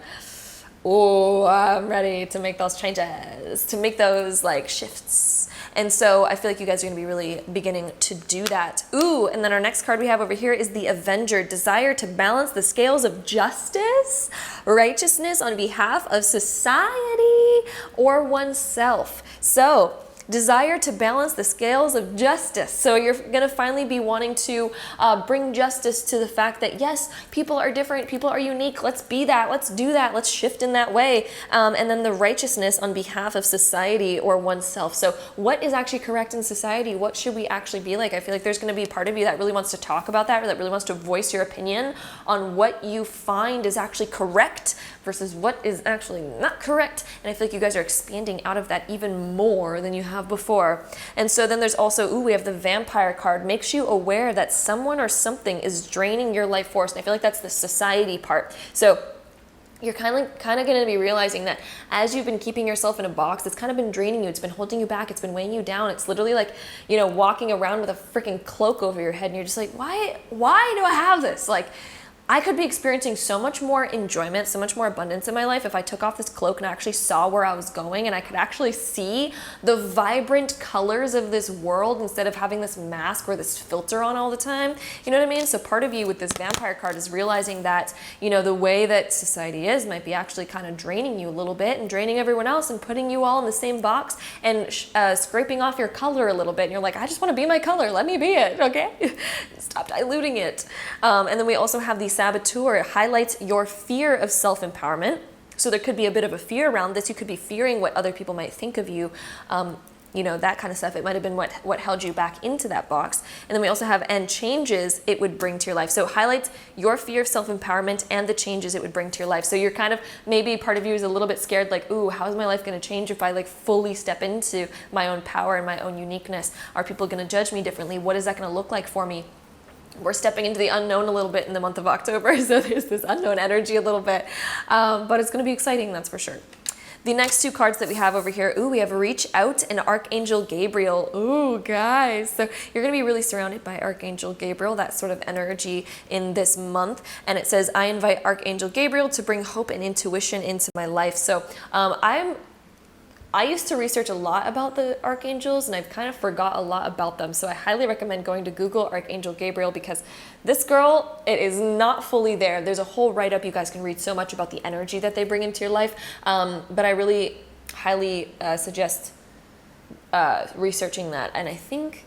oh, I'm ready to make those changes, to make those like shifts. And so I feel like you guys are going to be really beginning to do that. Ooh, and then our next card we have over here is the Avenger. Desire to balance the scales of justice, righteousness on behalf of society or oneself. So desire to balance the scales of justice. So you're going to finally be wanting to bring justice to the fact that, yes, people are different, people are unique. Let's be that. Let's do that. Let's shift in that way. And then the righteousness on behalf of society or oneself. So what is actually correct in society? What should we actually be like? I feel like there's going to be a part of you that really wants to talk about that, or that really wants to voice your opinion on what you find is actually correct versus what is actually not correct. And I feel like you guys are expanding out of that even more than you have before. And so then there's also, ooh, we have the Vampire card. Makes you aware that someone or something is draining your life force. And I feel like that's the society part. So you're kind of going to be realizing that as you've been keeping yourself in a box, it's kind of been draining you. It's been holding you back. It's been weighing you down. It's literally like, you know, walking around with a freaking cloak over your head and you're just like, why do I have this? Like, I could be experiencing so much more enjoyment, so much more abundance in my life if I took off this cloak and actually saw where I was going, and I could actually see the vibrant colors of this world instead of having this mask or this filter on all the time. You know what I mean? So part of you with this Vampire card is realizing that, you know, the way that society is might be actually kind of draining you a little bit and draining everyone else and putting you all in the same box and scraping off your color a little bit. And you're like, I just want to be my color. Let me be it, okay? Stop diluting it. And then we also have the Saboteur. It highlights your fear of self-empowerment. So there could be a bit of a fear around this. You could be fearing what other people might think of you, you know, that kind of stuff. It might have been what held you back into that box. And then we also have, and changes it would bring to your life. So it highlights your fear of self-empowerment and the changes it would bring to your life. So you're kind of, maybe part of you is a little bit scared, like, ooh, how is my life going to change if I like fully step into my own power and my own uniqueness? Are people going to judge me differently? What is that going to look like for me? We're stepping into the unknown a little bit in the month of October, so there's this unknown energy a little bit, but it's going to be exciting, that's for sure. The next two cards that we have over here, ooh, we have Reach Out and Archangel Gabriel. Ooh, guys, so you're going to be really surrounded by Archangel Gabriel, that sort of energy in this month, and it says, I invite Archangel Gabriel to bring hope and intuition into my life. So I used to research a lot about the archangels, and I've kind of forgot a lot about them. So I highly recommend going to Google Archangel Gabriel, because this girl, it is not fully there. There's a whole write-up. You guys can read so much about the energy that they bring into your life. But I really highly suggest researching that. And I think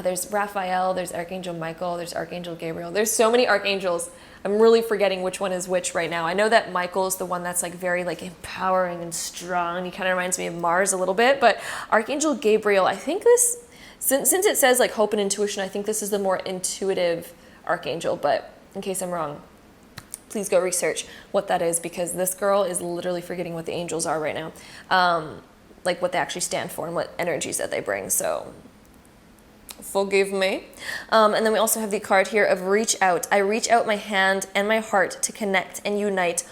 there's Raphael, there's Archangel Michael, there's Archangel Gabriel. There's so many archangels. I'm really forgetting which one is which right now. I know that Michael is the one that's like very like empowering and strong. He kind of reminds me of Mars a little bit, but Archangel Gabriel, I think this, since it says like hope and intuition, I think this is the more intuitive archangel, but in case I'm wrong, please go research what that is, because this girl is literally forgetting what the angels are right now. Like what they actually stand for and what energies that they bring. So forgive me. And then we also have the card here of reach out. I reach out my hand and my heart to connect and unite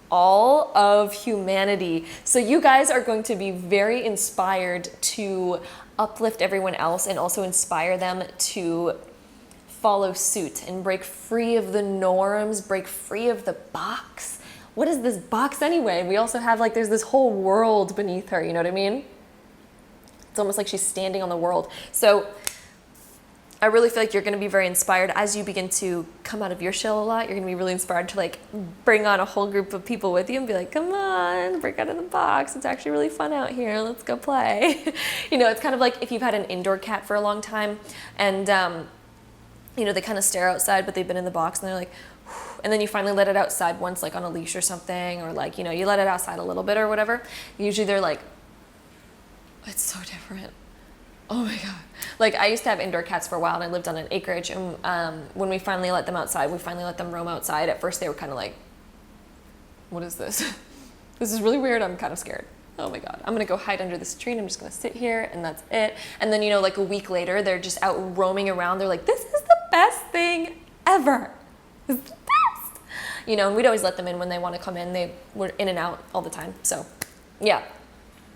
all of humanity. So you guys are going to be very inspired to uplift everyone else and also inspire them to follow suit and break free of the norms, break free of the box. What is this box anyway? We also have like, there's this whole world beneath her, you know what I mean? It's almost like she's standing on the world. So I really feel like you're going to be very inspired as you begin to come out of your shell a lot. You're going to be really inspired to like bring on a whole group of people with you and be like, come on, break out of the box. It's actually really fun out here. Let's go play. You know, it's kind of like if you've had an indoor cat for a long time and, you know, they kind of stare outside, but they've been in the box and they're like, whew, and then you finally let it outside once, like on a leash or something, or like, you know, you let it outside a little bit or whatever. Usually they're like, it's so different. Oh my God. Like I used to have indoor cats for a while and I lived on an acreage, and when we finally let them outside, we finally let them roam outside. At first they were kind of like, what is this? This is really weird. I'm kind of scared. Oh my God. I'm going to go hide under this tree and I'm just going to sit here and that's it. And then, you know, like a week later, they're just out roaming around. They're like, this is the best thing ever. This is the best. You know, and we'd always let them in when they want to come in. They were in and out all the time. So yeah.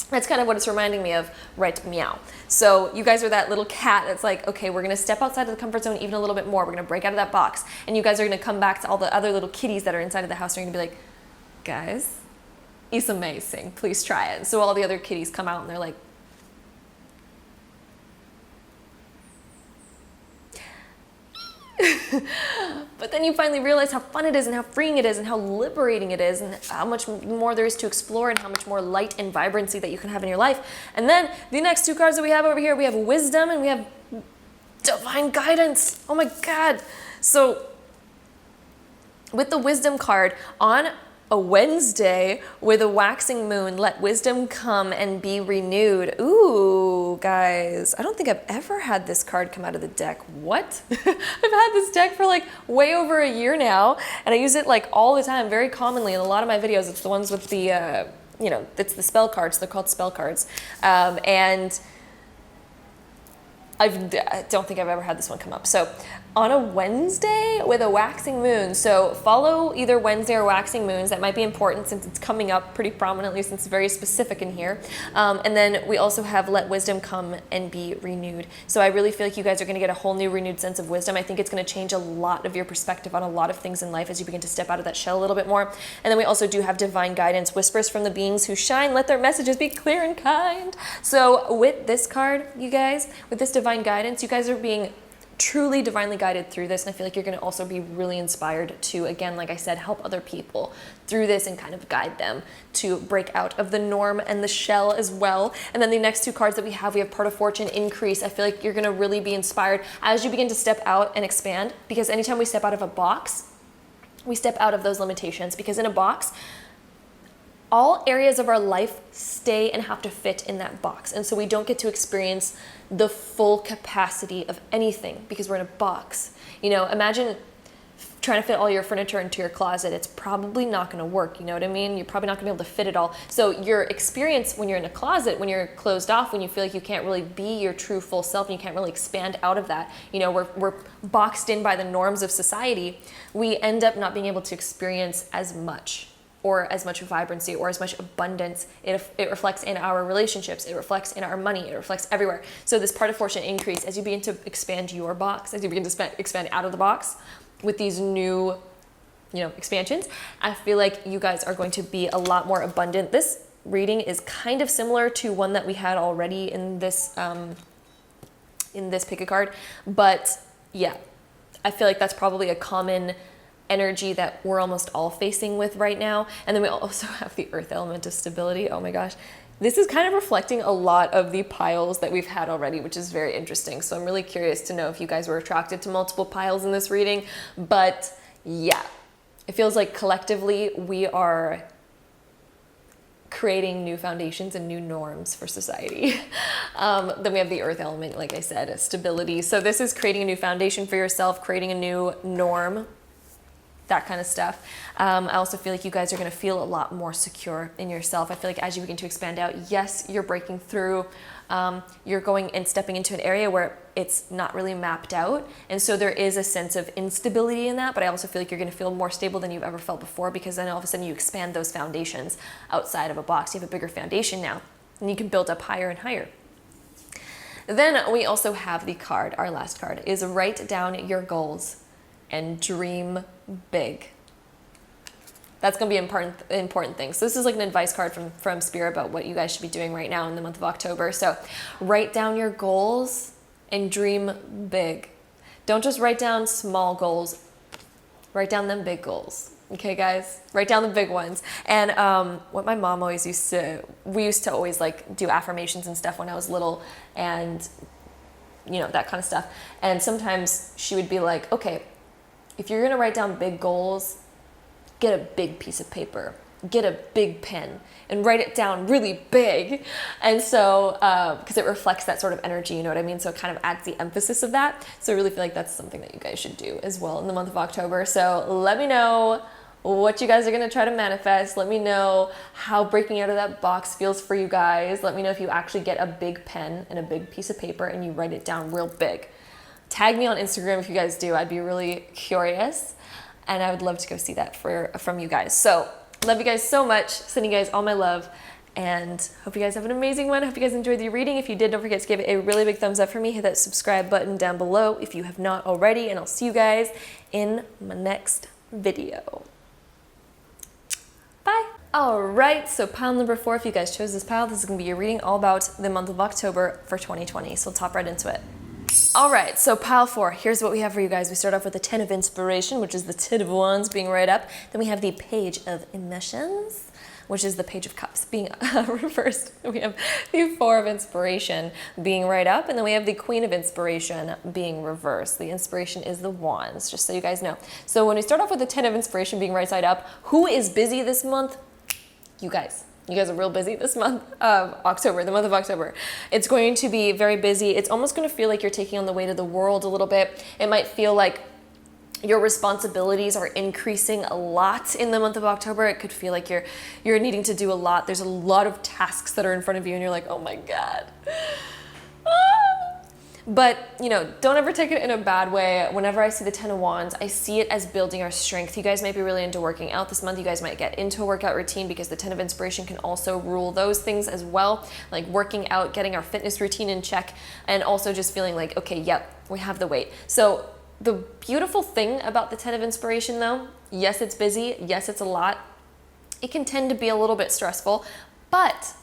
That's kind of what it's reminding me of, right? Meow. So you guys are that little cat that's like, okay, we're going to step outside of the comfort zone even a little bit more. We're going to break out of that box. And you guys are going to come back to all the other little kitties that are inside of the house and you're going to be like, guys, it's amazing. Please try it. And so all the other kitties come out and they're like, but then you finally realize how fun it is and how freeing it is and how liberating it is and how much more there is to explore and how much more light and vibrancy that you can have in your life. And then the next two cards that we have over here, we have wisdom and we have divine guidance. Oh my God. So with the wisdom card, on a Wednesday with a waxing moon, let wisdom come and be renewed. Ooh, guys, I don't think I've ever had this card come out of the deck. What? I've had this deck for like way over a year now, and I use it like all the time, very commonly in a lot of my videos. It's the ones with the, you know, it's the spell cards. They're called spell cards. And I don't think I've ever had this one come up. So on a Wednesday with a waxing moon. So follow either Wednesday or waxing moons. That might be important since it's coming up pretty prominently, since it's very specific in here. And then we also have let wisdom come and be renewed. So I really feel like you guys are going to get a whole new renewed sense of wisdom. I think it's going to change a lot of your perspective on a lot of things in life as you begin to step out of that shell a little bit more. And then we also do have divine guidance, whispers from the beings who shine, let their messages be clear and kind. So with this card, you guys, with this divine guidance, you guys are being truly divinely guided through this, and I feel like you're going to also be really inspired to, again, like I said, help other people through this and kind of guide them to break out of the norm and the shell as well. And then the next two cards that we have part of fortune, increase. I feel like you're going to really be inspired as you begin to step out and expand, because anytime we step out of a box, we step out of those limitations, because in a box, all areas of our life stay and have to fit in that box. And so we don't get to experience the full capacity of anything because we're in a box. You know, imagine trying to fit all your furniture into your closet. It's probably not going to work. You know what I mean? You're probably not going to be able to fit it all. So your experience when you're in a closet, when you're closed off, when you feel like you can't really be your true full self and you can't really expand out of that, you know, we're boxed in by the norms of society, we end up not being able to experience as much, or as much vibrancy, or as much abundance. It reflects in our relationships, it reflects in our money, it reflects everywhere. So this part of fortune, increase, as you begin to expand your box, as you begin to expand out of the box with these new, you know, expansions, I feel like you guys are going to be a lot more abundant. This reading is kind of similar to one that we had already in this pick a card, but yeah, I feel like that's probably a common energy that we're almost all facing with right now. And then we also have the earth element of stability. Oh my gosh. This is kind of reflecting a lot of the piles that we've had already, which is very interesting. So I'm really curious to know if you guys were attracted to multiple piles in this reading. But yeah, it feels like collectively we are creating new foundations and new norms for society. Then we have the earth element, like I said, stability. So this is creating a new foundation for yourself, creating a new norm that kind of stuff. I also feel like you guys are going to feel a lot more secure in yourself. I feel like as you begin to expand out, yes, you're breaking through. You're going and stepping into an area where it's not really mapped out. And so there is a sense of instability in that, but I also feel like you're going to feel more stable than you've ever felt before, because then all of a sudden you expand those foundations outside of a box. You have a bigger foundation now, and you can build up higher and higher. Then we also have the card, our last card, is write down your goals and dream big. That's going to be an important thing. So this is like an advice card from Spirit about what you guys should be doing right now in the month of October. So write down your goals and dream big. Don't just write down small goals. Write down them big goals. Okay, guys? Write down the big ones. And what my mom always we used to always like do affirmations and stuff when I was little, and you know, that kind of stuff. And sometimes she would be like, okay, if you're going to write down big goals, get a big piece of paper, get a big pen, and write it down really big. And so, because it reflects that sort of energy, you know what I mean? So it kind of adds the emphasis of that. So I really feel like that's something that you guys should do as well in the month of October. So let me know what you guys are going to try to manifest. Let me know how breaking out of that box feels for you guys. Let me know if you actually get a big pen and a big piece of paper and you write it down real big. Tag me on Instagram if you guys do. I'd be really curious. And I would love to go see that from you guys. So love you guys so much. Sending you guys all my love. And hope you guys have an amazing one. Hope you guys enjoyed the reading. If you did, don't forget to give it a really big thumbs up for me. Hit that subscribe button down below if you have not already. And I'll see you guys in my next video. Bye. All right, so pile number 4, if you guys chose this pile, this is going to be your reading all about the month of October for 2020. So we'll hop right into it. All right, so pile 4, here's what we have for you guys. We start off with the 10 of Inspiration, which is the 10 of Wands being right up. Then we have the Page of Emotions, which is the Page of Cups being reversed. We have the 4 of Inspiration being right up, and then we have the Queen of Inspiration being reversed. The Inspiration is the Wands, just so you guys know. So when we start off with the 10 of Inspiration being right side up, who is busy this month? You guys. You guys are real busy this month of October, the month of October. It's going to be very busy. It's almost going to feel like you're taking on the weight of the world a little bit. It might feel like your responsibilities are increasing a lot in the month of October. It could feel like you're needing to do a lot. There's a lot of tasks that are in front of you and you're like, oh my God. But, you know, don't ever take it in a bad way. Whenever I see the 10 of Wands, I see it as building our strength. You guys might be really into working out this month. You guys might get into a workout routine because the 10 of Inspiration can also rule those things as well, like working out, getting our fitness routine in check, and also just feeling like, okay, yep, we have the weight. So the beautiful thing about the 10 of Inspiration though, yes, it's busy. Yes, it's a lot. It can tend to be a little bit stressful, but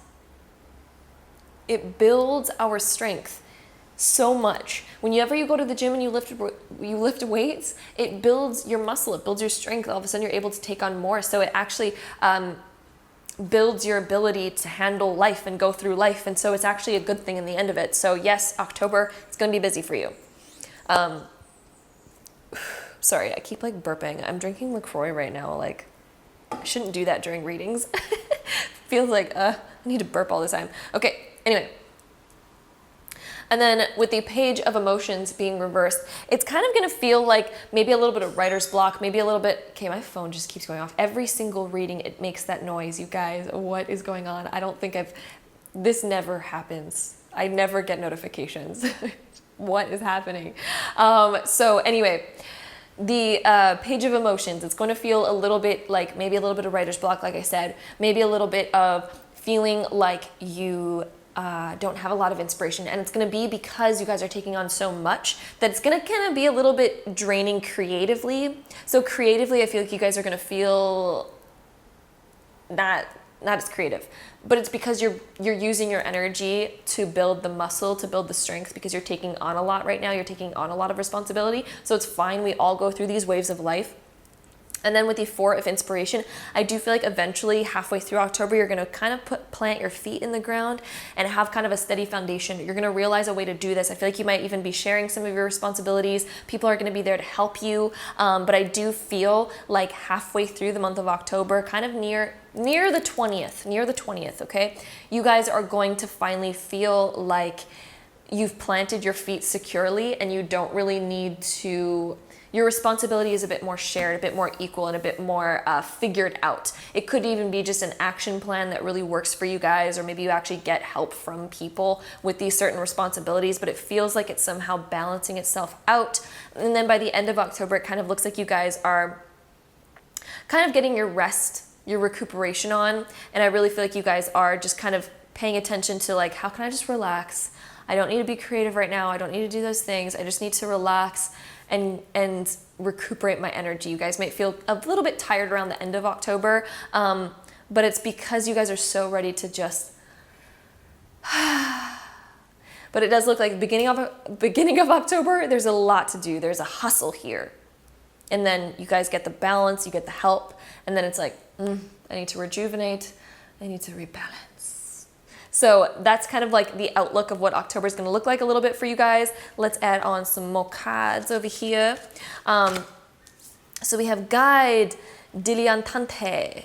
it builds our strength so much. Whenever you go to the gym and you lift weights, it builds your muscle, it builds your strength. All of a sudden you're able to take on more. So it actually builds your ability to handle life and go through life. And so it's actually a good thing in the end of it. So yes, October, it's going to be busy for you. Sorry, I keep like burping. I'm drinking LaCroix right now. Like, I shouldn't do that during readings. Feels like I need to burp all the time. Okay, anyway. And then with the Page of Emotions being reversed, it's kind of going to feel like maybe a little bit of writer's block, maybe a little bit, okay, my phone just keeps going off. Every single reading, it makes that noise. You guys, what is going on? I don't think this never happens. I never get notifications. What is happening? So anyway, the Page of Emotions, it's going to feel a little bit like maybe a little bit of writer's block, like I said, maybe a little bit of feeling like you don't have a lot of inspiration, and it's going to be because you guys are taking on so much that it's going to kind of be a little bit draining creatively. So creatively, I feel like you guys are going to feel not as creative, but it's because you're using your energy to build the muscle, to build the strength, because you're taking on a lot right now. You're taking on a lot of responsibility. So it's fine. We all go through these waves of life. And then with the 4 of Inspiration, I do feel like eventually halfway through October, you're going to kind of plant your feet in the ground and have kind of a steady foundation. You're going to realize a way to do this. I feel like you might even be sharing some of your responsibilities. People are going to be there to help you. But I do feel like halfway through the month of October, kind of near the 20th, okay? You guys are going to finally feel like you've planted your feet securely and you don't really need to your responsibility is a bit more shared, a bit more equal, and a bit more figured out. It could even be just an action plan that really works for you guys, or maybe you actually get help from people with these certain responsibilities, but it feels like it's somehow balancing itself out. And then by the end of October, it kind of looks like you guys are kind of getting your rest, your recuperation on. And I really feel like you guys are just kind of paying attention to like, how can I just relax? I don't need to be creative right now. I don't need to do those things. I just need to relax and recuperate my energy. You guys might feel a little bit tired around the end of October, but it's because you guys are so ready to just but it does look like beginning of October, there's a lot to do. There's a hustle here. And then you guys get the balance, you get the help, and then it's like, I need to rejuvenate, I need to rebalance. So that's kind of like the outlook of what October is going to look like a little bit for you guys. Let's add on some more cards over here. So we have Guide Dilettante.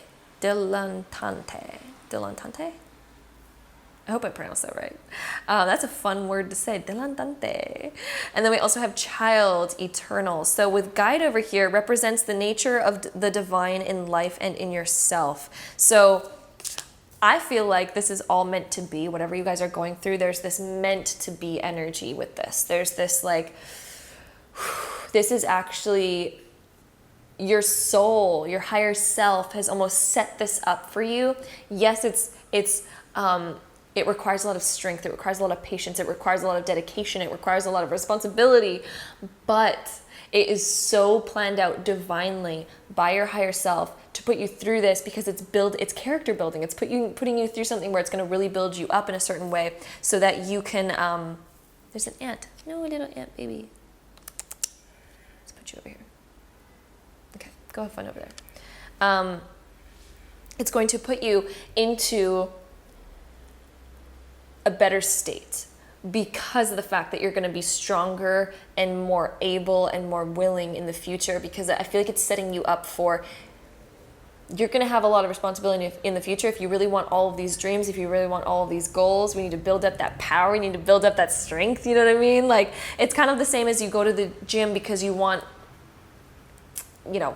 I hope I pronounced that right. That's a fun word to say, dilettante. And then we also have Child Eternal. So with Guide over here, represents the nature of the divine in life and in yourself. So I feel like this is all meant to be, whatever you guys are going through, there's this meant to be energy with this. There's this like, this is actually your soul, your higher self has almost set this up for you. Yes, it requires a lot of strength. It requires a lot of patience. It requires a lot of dedication. It requires a lot of responsibility, but it is so planned out divinely by your higher self to put you through this, because it's character building. It's putting you through something where it's going to really build you up in a certain way so that you can, there's an ant. No, little ant baby. Let's put you over here. Okay, go have fun over there. It's going to put you into a better state because of the fact that you're going to be stronger and more able and more willing in the future, because I feel like it's setting you up for, you're going to have a lot of responsibility in the future. If you really want all of these dreams, if you really want all of these goals, we need to build up that power. We need to build up that strength. You know what I mean? Like, it's kind of the same as you go to the gym because you want, you know,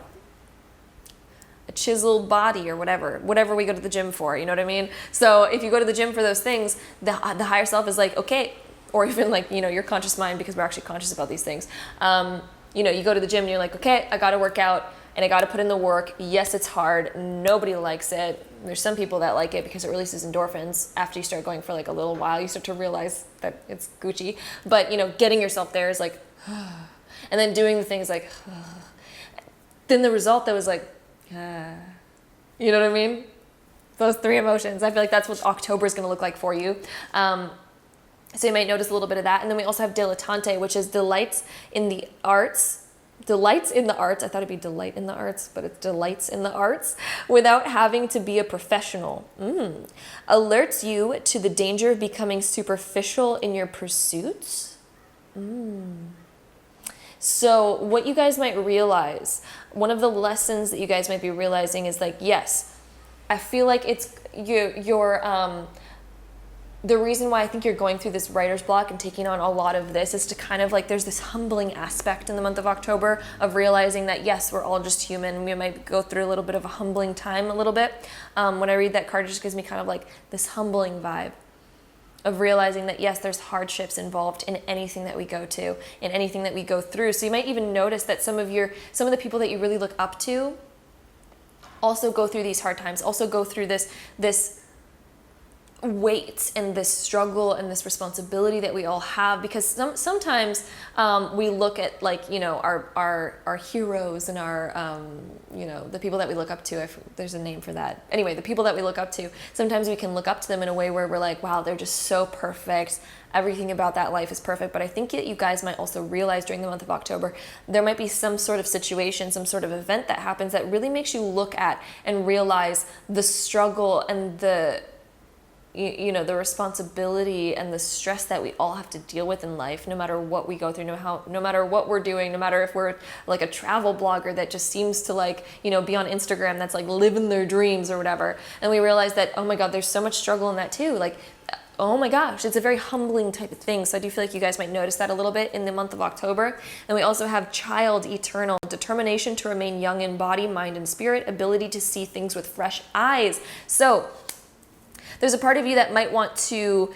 a chiseled body or whatever we go to the gym for, you know what I mean? So if you go to the gym for those things, the higher self is like, okay, or even like, you know, your conscious mind, because we're actually conscious about these things. You know, you go to the gym and you're like, okay, I got to work out and I got to put in the work. Yes, it's hard. Nobody likes it. There's some people that like it because it releases endorphins. After you start going for like a little while, you start to realize that it's Gucci. But, you know, getting yourself there is like, and then doing the things like, then the result that was like, you know what I mean? Those three emotions. I feel like that's what October is going to look like for you. So you might notice a little bit of that. And then we also have dilettante, which is delights in the arts. Delights in the arts. I thought it'd be delight in the arts, but it's delights in the arts without having to be a professional. Alerts you to the danger of becoming superficial in your pursuits. So what you guys might realize, one of the lessons that you guys might be realizing is like, yes, I feel like it's the reason why I think you're going through this writer's block and taking on a lot of this is to kind of like, there's this humbling aspect in the month of October of realizing that, yes, we're all just human. We might go through a little bit of a humbling time a little bit. When I read that card, it just gives me kind of like this humbling vibe of realizing that, yes, there's hardships involved in anything that we go to, in anything that we go through. So you might even notice that some of the people that you really look up to also go through these hard times, also go through this weight and this struggle and this responsibility that we all have, because sometimes we look at, like, you know, our heroes and our you know, the people that we look up to. There's a name for that. Anyway, the people that we look up to, sometimes we can look up to them in a way where we're like, wow, they're just so perfect. Everything about that life is perfect. But I think that you guys might also realize during the month of October, there might be some sort of situation, some sort of event that happens that really makes you look at and realize the struggle and the, you know, the responsibility and the stress that we all have to deal with in life, no matter what we go through, no matter what we're doing, no matter if we're like a travel blogger that just seems to, like, you know, be on Instagram, that's like living their dreams or whatever. And we realize that, oh my God, there's so much struggle in that too. Like, oh my gosh, it's a very humbling type of thing. So I do feel like you guys might notice that a little bit in the month of October. And we also have child eternal, determination to remain young in body, mind, and spirit, ability to see things with fresh eyes. So there's a part of you that might want to,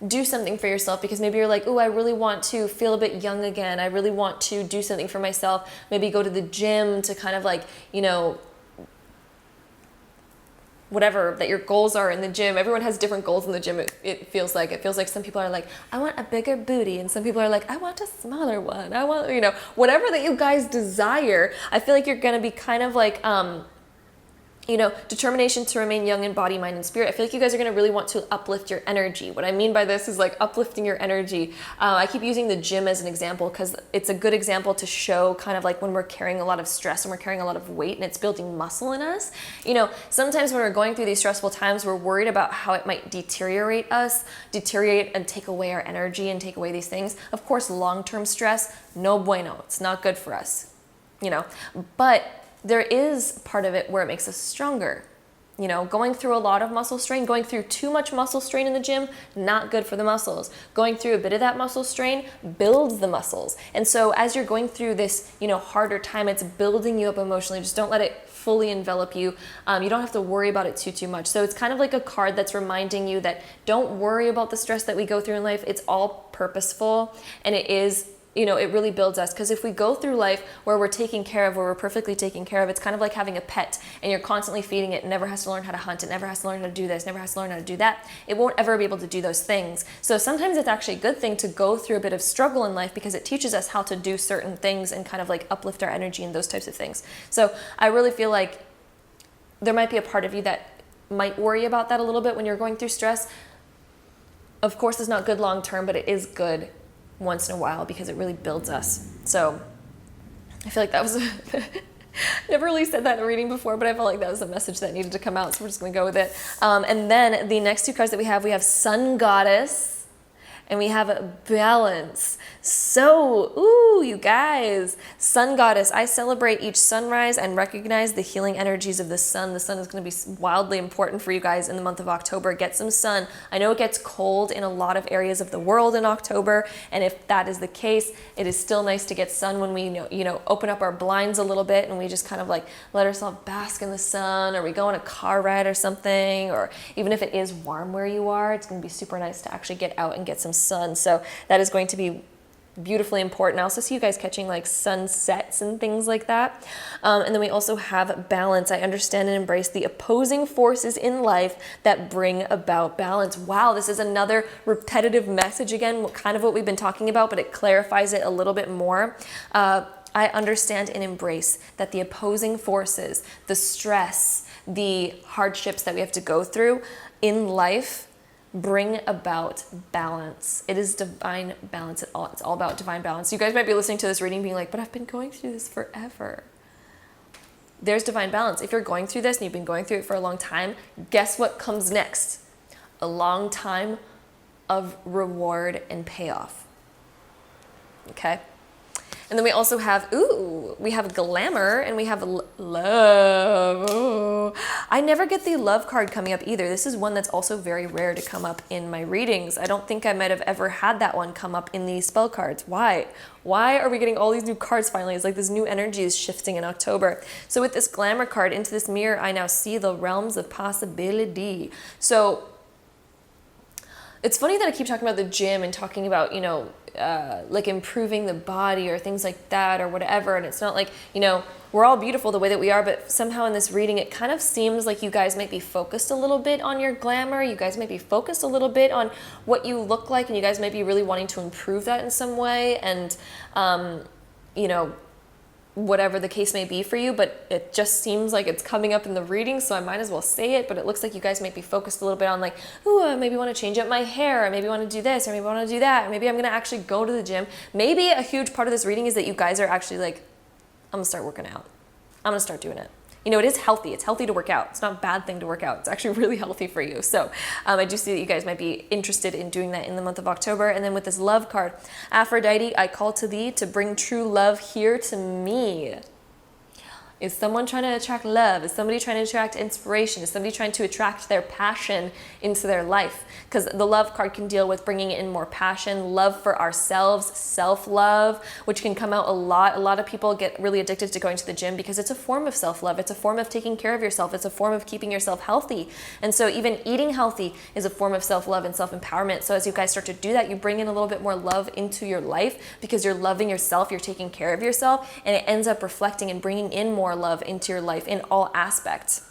do something for yourself, because maybe you're like, oh, I really want to feel a bit young again. I really want to do something for myself. Maybe go to the gym to kind of like, whatever that your goals are in the gym. Everyone has different goals in the gym. It feels like some people are like, I want a bigger booty, and some people are like, I want a smaller one. I want, whatever that you guys desire. I feel like you're going to be kind of like, determination to remain young in body, mind, and spirit. I feel like you guys are going to really want to uplift your energy. What I mean by this is like uplifting your energy. I keep using the gym as an example because it's a good example to show kind of like when we're carrying a lot of stress and we're carrying a lot of weight and it's building muscle in us. Sometimes when we're going through these stressful times, we're worried about how it might deteriorate and take away our energy and take away these things. Of course, long-term stress, no bueno. It's not good for us, but there is part of it where it makes us stronger. Going through a lot of muscle strain, going through too much muscle strain in the gym, not good for the muscles. Going through a bit of that muscle strain builds the muscles. And so as you're going through this, harder time, it's building you up emotionally. Just don't let it fully envelop you. You don't have to worry about it too much. So it's kind of like a card that's reminding you that don't worry about the stress that we go through in life. It's all purposeful, and it is it really builds us. Because if we go through life where we're taken care of, where we're perfectly taken care of, it's kind of like having a pet and you're constantly feeding it. It never has to learn how to hunt. It never has to learn how to do this, never has to learn how to do that. It won't ever be able to do those things. So sometimes it's actually a good thing to go through a bit of struggle in life, because it teaches us how to do certain things and kind of like uplift our energy and those types of things. So I really feel like there might be a part of you that might worry about that a little bit when you're going through stress. Of course, it's not good long term, but it is good once in a while because it really builds us. So I feel like that was never really said that in a reading before, but I felt like that was a message that needed to come out, so we're just going to go with it. And then the next two cards that we have Sun Goddess and we have Balance. So, you guys, Sun Goddess, I celebrate each sunrise and recognize the healing energies of the sun. The sun is going to be wildly important for you guys in the month of October. Get some sun. I know it gets cold in a lot of areas of the world in October, and if that is the case, it is still nice to get sun when we open up our blinds a little bit and we just kind of like let ourselves bask in the sun, or we go on a car ride or something, or even if it is warm where you are, it's going to be super nice to actually get out and get some sun. So that is going to be beautifully important. I also see you guys catching like sunsets and things like that. And then we also have Balance. I understand and embrace the opposing forces in life that bring about balance. Wow, this is another repetitive message again, kind of what we've been talking about, but it clarifies it a little bit more. I understand and embrace that the opposing forces, the stress, the hardships that we have to go through in life bring about balance. It is divine balance. It's all about divine balance. You guys might be listening to this reading being like, but I've been going through this forever. There's divine balance. If you're going through this and you've been going through it for a long time, guess what comes next? A long time of reward and payoff. Okay? And then we also have, we have Glamour and we have Love. Ooh. I never get the Love card coming up either. This is one that's also very rare to come up in my readings. I don't think I might have ever had that one come up in the spell cards. Why? Why are we getting all these new cards finally? It's like this new energy is shifting in October. So with this Glamour card, into this mirror, I now see the realms of possibility. So it's funny that I keep talking about the gym and talking about, like improving the body or things like that or whatever. And it's not like, we're all beautiful the way that we are, but somehow in this reading, it kind of seems like you guys might be focused a little bit on your glamour. You guys might be focused a little bit on what you look like, and you guys might be really wanting to improve that in some way. And, whatever the case may be for you, but it just seems like it's coming up in the reading, so I might as well say it. But it looks like you guys might be focused a little bit on like, I maybe want to change up my hair, or maybe want to do this, or maybe I want to do that, or maybe I'm going to actually go to the gym. Maybe a huge part of this reading is that you guys are actually like, I'm going to start working out. I'm going to start doing it. It is healthy. It's healthy to work out. It's not a bad thing to work out. It's actually really healthy for you. So I do see that you guys might be interested in doing that in the month of October. And then with this Love card, Aphrodite, I call to thee to bring true love here to me. Is someone trying to attract love? Is somebody trying to attract inspiration? Is somebody trying to attract their passion into their life? Because the love card can deal with bringing in more passion, love for ourselves, self-love, which can come out a lot. A lot of people get really addicted to going to the gym because it's a form of self-love. It's a form of taking care of yourself. It's a form of keeping yourself healthy. And so even eating healthy is a form of self-love and self-empowerment. So as you guys start to do that, you bring in a little bit more love into your life because you're loving yourself, you're taking care of yourself, and it ends up reflecting and bringing in more love into your life in all aspects.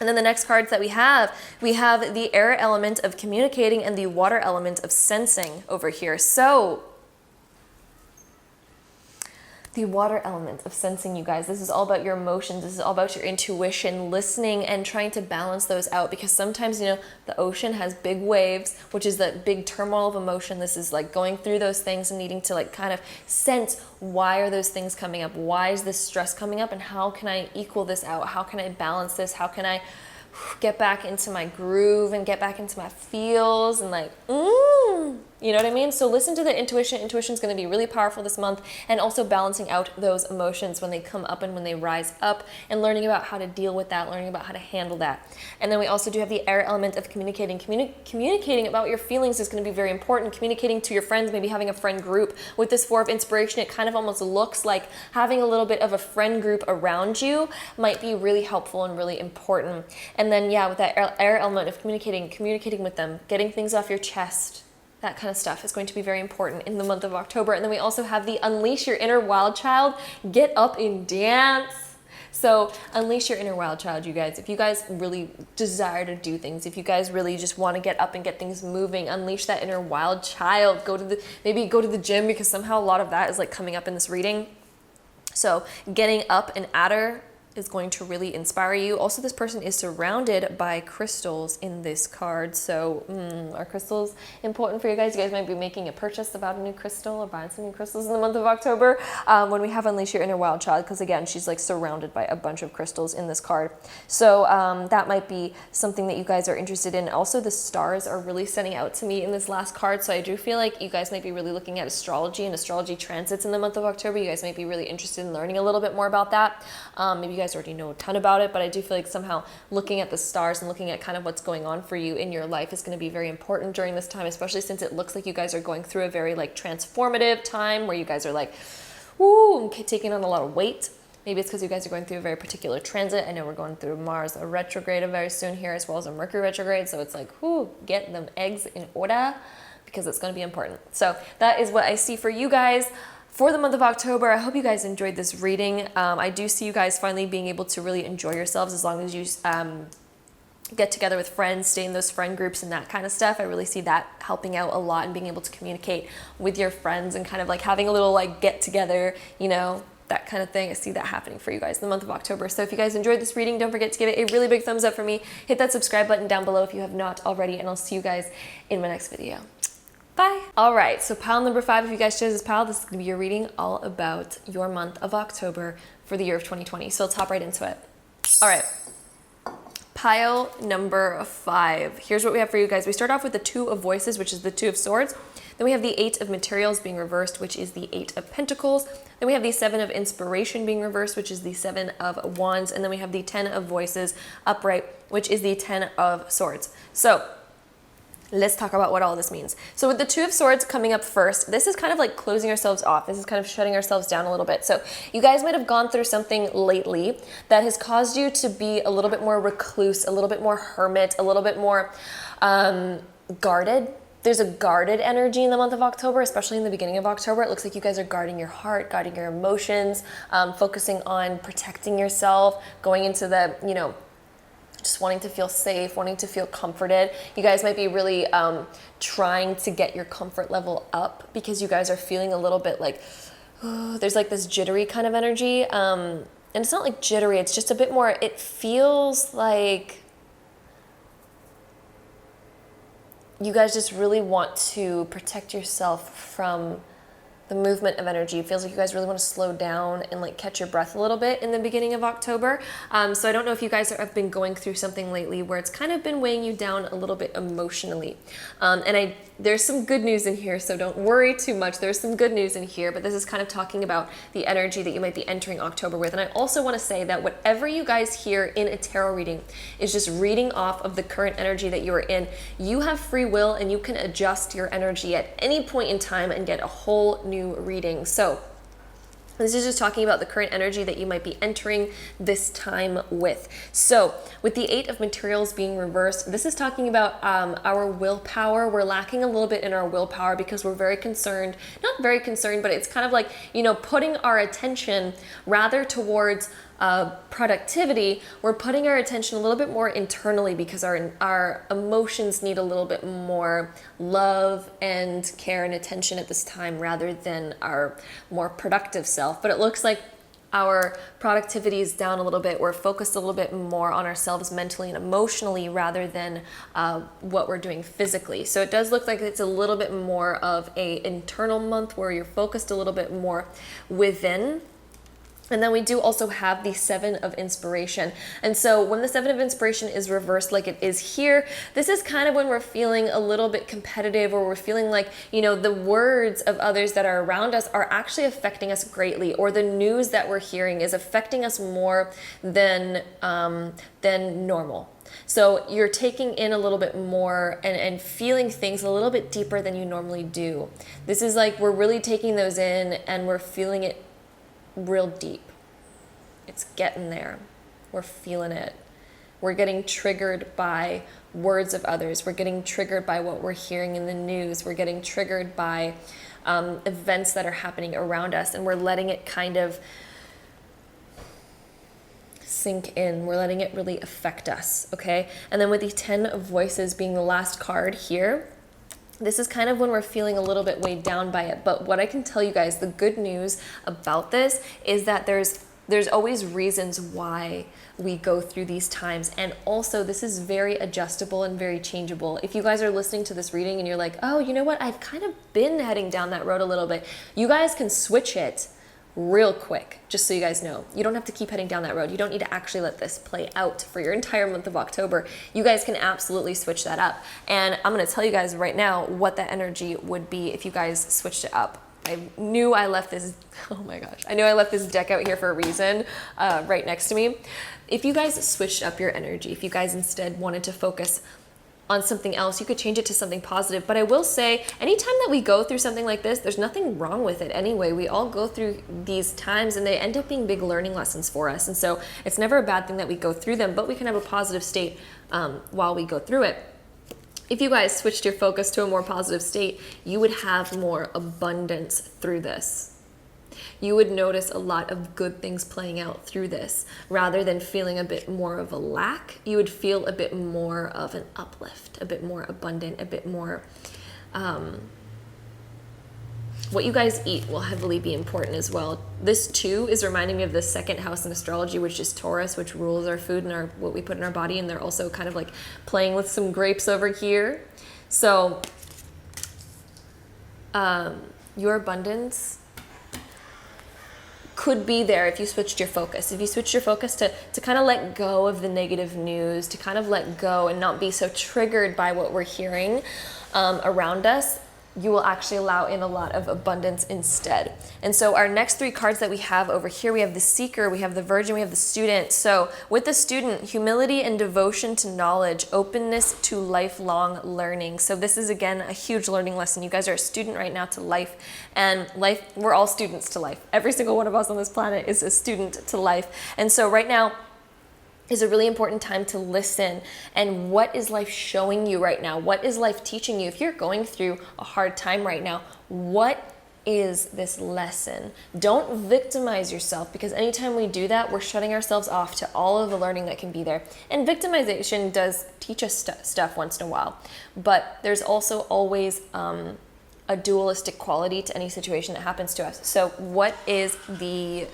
And then the next cards that we have the air element of communicating and the water element of sensing over here. So the water element of sensing, you guys, this is all about your emotions. This is all about your intuition, listening and trying to balance those out, because sometimes, you know, the ocean has big waves, which is that big turmoil of emotion. This is like going through those things and needing to like kind of sense, why are those things coming up? Why is this stress coming up? And how can I equal this out? How can I balance this? How can I get back into my groove and get back into my feels and like, you know what I mean? So listen to the intuition. Intuition is going to be really powerful this month, and also balancing out those emotions when they come up and when they rise up, and learning about how to deal with that, learning about how to handle that. And then we also do have the air element of communicating. Communicating about your feelings is going to be very important. Communicating to your friends, maybe having a friend group. With this Four of Inspiration, it kind of almost looks like having a little bit of a friend group around you might be really helpful and really important. And then, yeah, with that air element of communicating with them, getting things off your chest, that kind of stuff is going to be very important in the month of October. And then we also have the unleash your inner wild child, get up and dance. So unleash your inner wild child, you guys. If you guys really desire to do things, if you guys really just want to get up and get things moving, unleash that inner wild child. Maybe go to the gym, because somehow a lot of that is like coming up in this reading. So getting up and at her is going to really inspire you. Also, this person is surrounded by crystals in this card. So are crystals important for you guys? You guys might be making a purchase about a new crystal or buying some new crystals in the month of October when we have Unleash Your Inner Wild Child, because again, she's like surrounded by a bunch of crystals in this card. So that might be something that you guys are interested in. Also, the stars are really sending out to me in this last card. So I do feel like you guys might be really looking at astrology and astrology transits in the month of October. You guys might be really interested in learning a little bit more about that. Maybe you guys already know a ton about it, but I do feel like somehow looking at the stars and looking at kind of what's going on for you in your life is going to be very important during this time, especially since it looks like you guys are going through a very like transformative time where you guys are like, woo, taking on a lot of weight. Maybe it's because you guys are going through a very particular transit. I know we're going through Mars a retrograde very soon here, as well as a Mercury retrograde. So it's like, whoo, get them eggs in order, because it's going to be important. So that is what I see for you guys for the month of October. I hope you guys enjoyed this reading. I do see you guys finally being able to really enjoy yourselves as long as you get together with friends, stay in those friend groups and that kind of stuff. I really see that helping out a lot, and being able to communicate with your friends and kind of like having a little like get together, you know, that kind of thing. I see that happening for you guys in the month of October. So if you guys enjoyed this reading, don't forget to give it a really big thumbs up for me. Hit that subscribe button down below if you have not already, and I'll see you guys in my next video. Bye. All right, so pile number 5, if you guys chose this pile, this is gonna be your reading all about your month of October for the year of 2020. So let's hop right into it. All right, pile number 5. Here's what we have for you guys. We start off with the 2 of Voices, which is the 2 of Swords. Then we have the 8 of Materials being reversed, which is the 8 of Pentacles. Then we have the 7 of Inspiration being reversed, which is the 7 of Wands. And then we have the 10 of Voices upright, which is the 10 of Swords. So let's talk about what all this means. So with the 2 of Swords coming up first, this is kind of like closing ourselves off. This is kind of shutting ourselves down a little bit. So you guys might have gone through something lately that has caused you to be a little bit more recluse, a little bit more hermit, a little bit more guarded. There's a guarded energy in the month of October, especially in the beginning of October. It looks like you guys are guarding your heart, guarding your emotions, focusing on protecting yourself, going into the, you know, just wanting to feel safe, wanting to feel comforted. You guys might be really trying to get your comfort level up, because you guys are feeling a little bit like, there's like this jittery kind of energy. And it's not like jittery, it's just a bit more, it feels like you guys just really want to protect yourself from the movement of energy. It feels like you guys really want to slow down and like catch your breath a little bit in the beginning of October. So I don't know if you guys have been going through something lately where it's kind of been weighing you down a little bit emotionally. There's some good news in here, so don't worry too much. There's some good news in here, but this is kind of talking about the energy that you might be entering October with. And I also want to say that whatever you guys hear in a tarot reading is just reading off of the current energy that you are in. You have free will and you can adjust your energy at any point in time and get a whole new reading. So this is just talking about the current energy that you might be entering this time with. So with the 8 of Materials being reversed, this is talking about our willpower. We're lacking a little bit in our willpower because we're very concerned, not very concerned, but it's kind of like, you know, putting our attention rather towards productivity. We're putting our attention a little bit more internally because our emotions need a little bit more love and care and attention at this time rather than our more productive self. But it looks like our productivity is down a little bit. We're focused a little bit more on ourselves mentally and emotionally rather than what we're doing physically. So it does look like it's a little bit more of an internal month where you're focused a little bit more within. And then we do also have the 7 of Inspiration. And so when the 7 of Inspiration is reversed like it is here, this is kind of when we're feeling a little bit competitive, or we're feeling like, you know, the words of others that are around us are actually affecting us greatly, or the news that we're hearing is affecting us more than normal. So you're taking in a little bit more and feeling things a little bit deeper than you normally do. This is like we're really taking those in and we're feeling it real deep. It's getting there. We're feeling it. We're getting triggered by words of others. We're getting triggered by what we're hearing in the news. We're getting triggered by events that are happening around us, and we're letting it kind of sink in. We're letting it really affect us, okay? And then with the 10 of Voices being the last card here, this is kind of when we're feeling a little bit weighed down by it. But what I can tell you guys, the good news about this is that there's always reasons why we go through these times. And also this is very adjustable and very changeable. If you guys are listening to this reading and you're like, oh, you know what? I've kind of been heading down that road a little bit. You guys can switch it real quick, just so you guys know. You don't have to keep heading down that road. You don't need to actually let this play out for your entire month of October. You guys can absolutely switch that up. And I'm gonna tell you guys right now what that energy would be if you guys switched it up. I knew I left this, oh my gosh, I knew I left this deck out here for a reason, right next to me. If you guys switched up your energy, if you guys instead wanted to focus on something else, you could change it to something positive. But I will say, anytime that we go through something like this, there's nothing wrong with it anyway. We all go through these times and they end up being big learning lessons for us. And so it's never a bad thing that we go through them, but we can have a positive state while we go through it. If you guys switched your focus to a more positive state, you would have more abundance through this. You would notice a lot of good things playing out through this. Rather than feeling a bit more of a lack, you would feel a bit more of an uplift, a bit more abundant, a bit more... what you guys eat will heavily be important as well. This too is reminding me of the 2nd house in astrology, which is Taurus, which rules our food and what we put in our body. And they're also kind of like playing with some grapes over here. So your abundance could be there if you switched your focus. If you switched your focus to kind of let go of the negative news, to kind of let go and not be so triggered by what we're hearing around us, you will actually allow in a lot of abundance instead. And so our next 3 cards that we have over here, we have the Seeker, we have the Virgin, we have the Student. So with the Student, humility and devotion to knowledge, openness to lifelong learning. So this is, again, a huge learning lesson. You guys are a student right now to life, and life, we're all students to life. Every single one of us on this planet is a student to life. And so right now is a really important time to listen. And what is life showing you right now? What is life teaching you? If you're going through a hard time right now, what is this lesson? Don't victimize yourself, because anytime we do that, we're shutting ourselves off to all of the learning that can be there. And victimization does teach us stuff once in a while, but there's also always a dualistic quality to any situation that happens to us. So what is the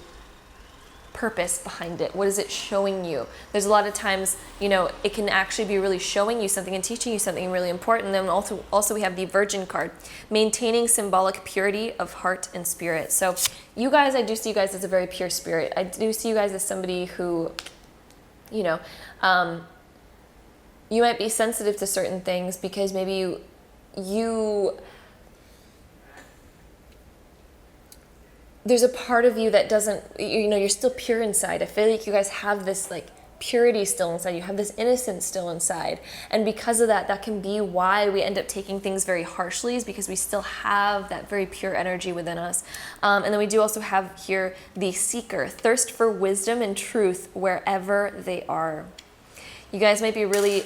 purpose behind it? What is it showing you? There's a lot of times, you know, it can actually be really showing you something and teaching you something really important. And then also we have the Virgin card, maintaining symbolic purity of heart and spirit. So you guys, I do see you guys as a very pure spirit. I do see you guys as somebody who, you know, you might be sensitive to certain things because maybe there's a part of you that doesn't, you know, you're still pure inside. I feel like you guys have this like purity still inside. You have this innocence still inside. And because of that, that can be why we end up taking things very harshly, is because we still have that very pure energy within us. And then we do also have here the seeker, thirst for wisdom and truth wherever they are. You guys might be really,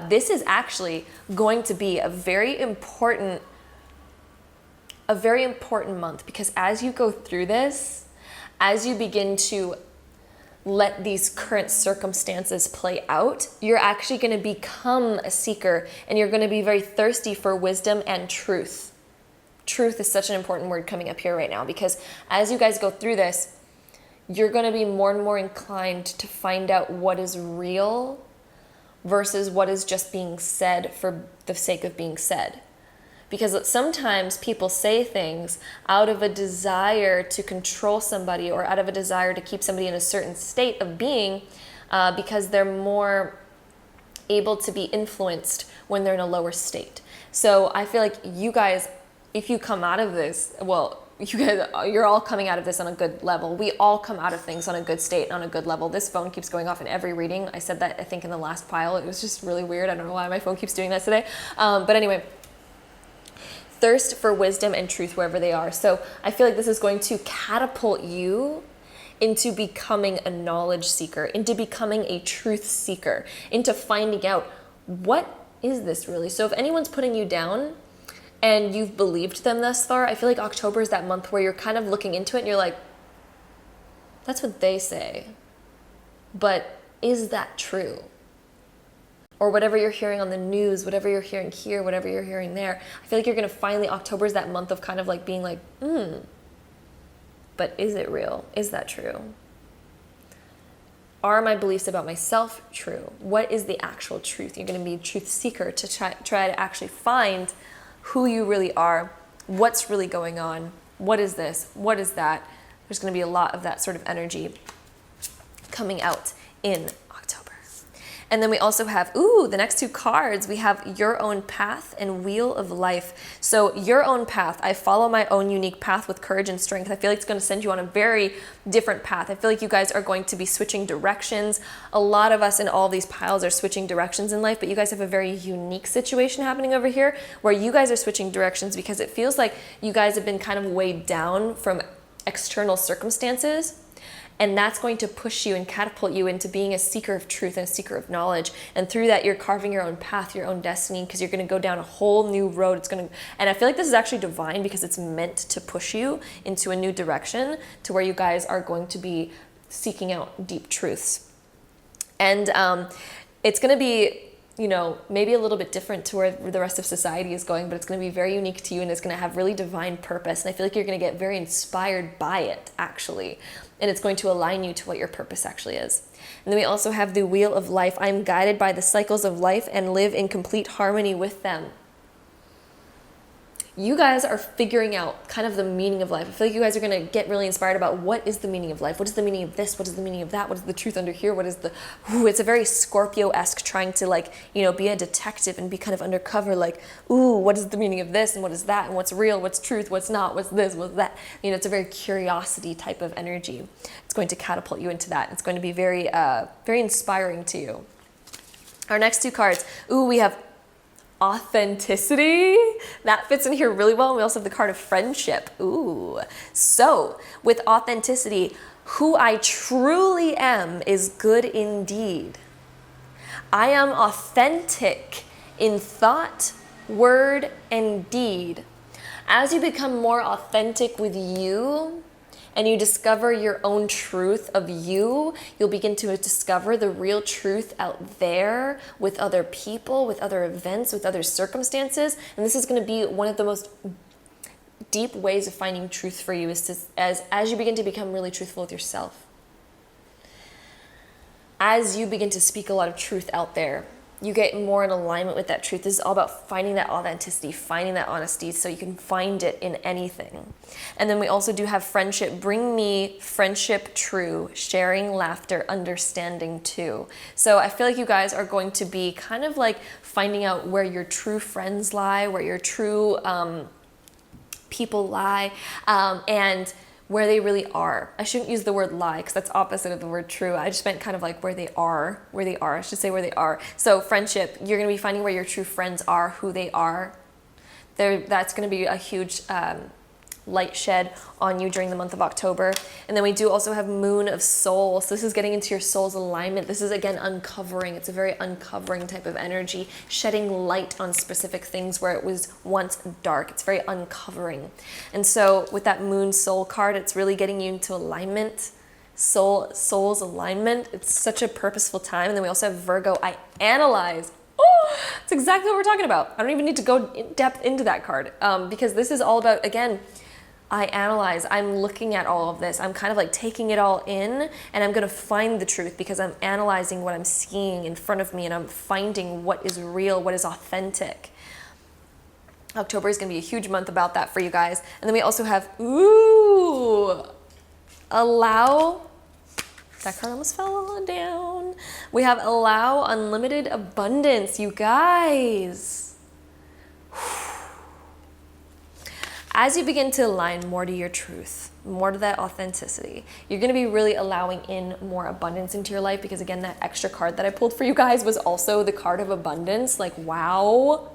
this is actually going to be a very important month, because as you go through this, as you begin to let these current circumstances play out, you're actually going to become a seeker, and you're going to be very thirsty for wisdom and truth. Truth is such an important word coming up here right now, because as you guys go through this, you're going to be more and more inclined to find out what is real versus what is just being said for the sake of being said. Because sometimes people say things out of a desire to control somebody, or out of a desire to keep somebody in a certain state of being, because they're more able to be influenced when they're in a lower state. So I feel like you guys, if you come out of this, well, you guys, you're all coming out of this on a good level. We all come out of things on a good state, on a good level. This phone keeps going off in every reading. I said that, I think, in the last pile. It was just really weird. I don't know why my phone keeps doing that today. But anyway, thirst for wisdom and truth wherever they are. So I feel like this is going to catapult you into becoming a knowledge seeker, into becoming a truth seeker, into finding out, what is this really? So if anyone's putting you down and you've believed them thus far, I feel like October is that month where you're kind of looking into it and you're like, that's what they say, but is that true? Or whatever you're hearing on the news, whatever you're hearing here, whatever you're hearing there. I feel like you're going to finally, October is that month of kind of like being like, but is it real? Is that true? Are my beliefs about myself true? What is the actual truth? You're going to be a truth seeker to try to actually find who you really are, what's really going on, what is this, what is that. There's going to be a lot of that sort of energy coming out in October. And then we also have, the next two cards, we have Your Own Path and Wheel of Life. So Your Own Path, I follow my own unique path with courage and strength. I feel like it's going to send you on a very different path. I feel like you guys are going to be switching directions. A lot of us in all these piles are switching directions in life, but you guys have a very unique situation happening over here where you guys are switching directions because it feels like you guys have been kind of weighed down from external circumstances. And that's going to push you and catapult you into being a seeker of truth and a seeker of knowledge. And through that, you're carving your own path, your own destiny, because you're going to go down a whole new road. And I feel like this is actually divine because it's meant to push you into a new direction to where you guys are going to be seeking out deep truths. And it's going to be, maybe a little bit different to where the rest of society is going, but it's going to be very unique to you and it's going to have really divine purpose. And I feel like you're going to get very inspired by it, actually. And it's going to align you to what your purpose actually is. And then we also have the Wheel of Life. I'm guided by the cycles of life and live in complete harmony with them. You guys are figuring out kind of the meaning of life. I feel like you guys are going to get really inspired about what is the meaning of life? What is the meaning of this? What is the meaning of that? What is the truth under here? What is the... it's a very Scorpio-esque trying to be a detective and be kind of undercover what is the meaning of this and what is that and what's real, what's truth, what's not, what's this, what's that. It's a very curiosity type of energy. It's going to catapult you into that. It's going to be very, very inspiring to you. Our next two cards. We have Authenticity. That fits in here really well. We also have the card of Friendship. So with authenticity, who I truly am is good indeed. I am authentic in thought, word, and deed. As you become more authentic with you, and you discover your own truth of you, you'll begin to discover the real truth out there with other people, with other events, with other circumstances. And this is going to be one of the most deep ways of finding truth for you is as you begin to become really truthful with yourself. as you begin to speak a lot of truth out there, you get more in alignment with that truth. This is all about finding that authenticity, finding that honesty, so you can find it in anything. And then we also do have friendship. Bring me friendship true, sharing, laughter, understanding too. So I feel like you guys are going to be kind of like finding out where your true friends lie, where your true people lie, and where they really are. I shouldn't use the word lie because that's opposite of the word true. I just meant kind of like where they are. I should say where they are. So friendship, you're going to be finding where your true friends are, who they are. That's going to be a huge light shed on you during the month of October. And then we do also have Moon of Soul. So this is getting into your soul's alignment. This is again uncovering. It's a very uncovering type of energy, shedding light on specific things where it was once dark. It's very uncovering. And so with that Moon Soul card, it's really getting you into alignment, soul's alignment. It's such a purposeful time. And then we also have Virgo. I analyze. Oh, that's exactly what we're talking about. I don't even need to go in depth into that card because this is all about, again, I analyze, I'm looking at all of this. I'm kind of like taking it all in, and I'm going to find the truth because I'm analyzing what I'm seeing in front of me, and I'm finding what is real, what is authentic. October is going to be a huge month about that for you guys. And then we also have, allow, that card almost fell down. We have allow unlimited abundance, you guys. As you begin to align more to your truth, more to that authenticity, you're going to be really allowing in more abundance into your life because, again, that extra card that I pulled for you guys was also the card of abundance. Like, wow.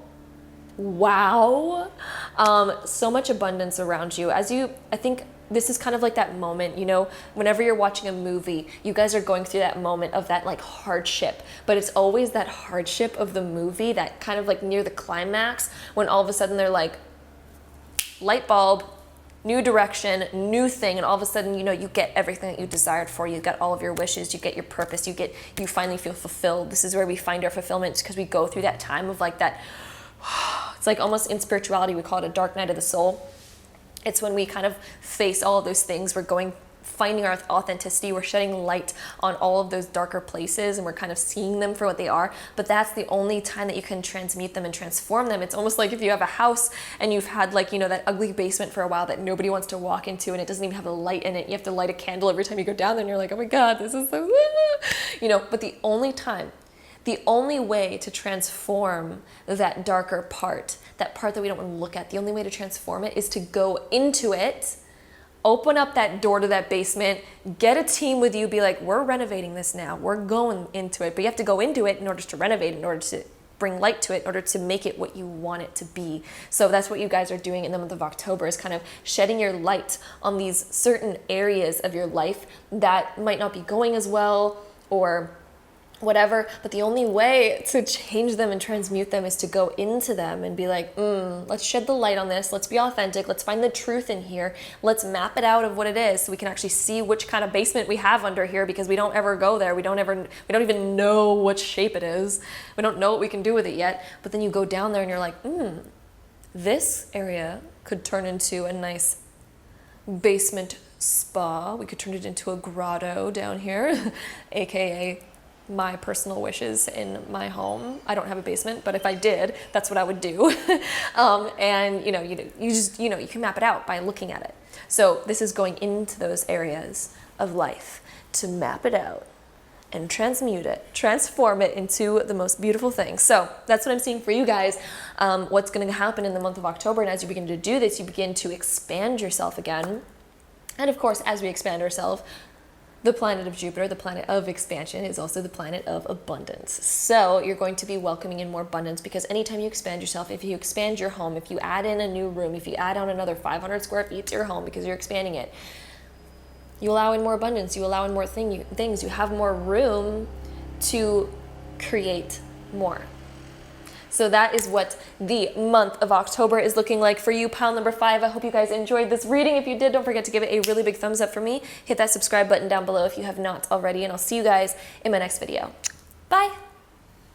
So much abundance around you. I think this is kind of like that moment, you know, whenever you're watching a movie, you guys are going through that moment of that like hardship, but it's always that hardship of the movie that kind of like near the climax when all of a sudden they're like, light bulb, new direction, new thing, and all of a sudden, you know, you get everything that you desired for. You got all of your wishes, you get your purpose, you finally feel fulfilled. This is where we find our fulfillment because we go through that time of like that, it's like almost in spirituality, we call it a dark night of the soul. It's when we kind of face all of those things. Finding our authenticity, we're shedding light on all of those darker places and we're kind of seeing them for what they are, but that's the only time that you can transmute them and transform them. It's almost like if you have a house and you've had like, you know, that ugly basement for a while that nobody wants to walk into and it doesn't even have a light in it. You have to light a candle every time you go down there and you're like, oh my God, this is so, you know, but the only way to transform that darker part, that part that we don't want to look at, the only way to transform it is to go into it. Open up that door to that basement, get a team with you, be like, we're renovating this now. We're going into it. But you have to go into it in order to renovate, in order to bring light to it, in order to make it what you want it to be. So that's what you guys are doing in the month of October, is kind of shedding your light on these certain areas of your life that might not be going as well or whatever, but the only way to change them and transmute them is to go into them and be like, let's shed the light on this, let's be authentic, let's find the truth in here, let's map it out of what it is so we can actually see which kind of basement we have under here, because we don't ever go there, we don't even know what shape it is, we don't know what we can do with it yet. But then you go down there and you're like, this area could turn into a nice basement spa, we could turn it into a grotto down here, aka my personal wishes in my home. I don't have a basement, but if I did, that's what I would do. And you can map it out by looking at it. So this is going into those areas of life to map it out and transmute it, transform it into the most beautiful thing. So that's what I'm seeing for you guys. What's going to happen in the month of October, and as you begin to do this, you begin to expand yourself again. And of course, as we expand ourselves, the planet of Jupiter, the planet of expansion, is also the planet of abundance. So you're going to be welcoming in more abundance, because anytime you expand yourself, if you expand your home, if you add in a new room, if you add on another 500 square feet to your home because you're expanding it, you allow in more abundance, you allow in more things, you have more room to create more. So that is what the month of October is looking like for you, pile number 5. I hope you guys enjoyed this reading. If you did, don't forget to give it a really big thumbs up for me. Hit that subscribe button down below if you have not already, and I'll see you guys in my next video. Bye.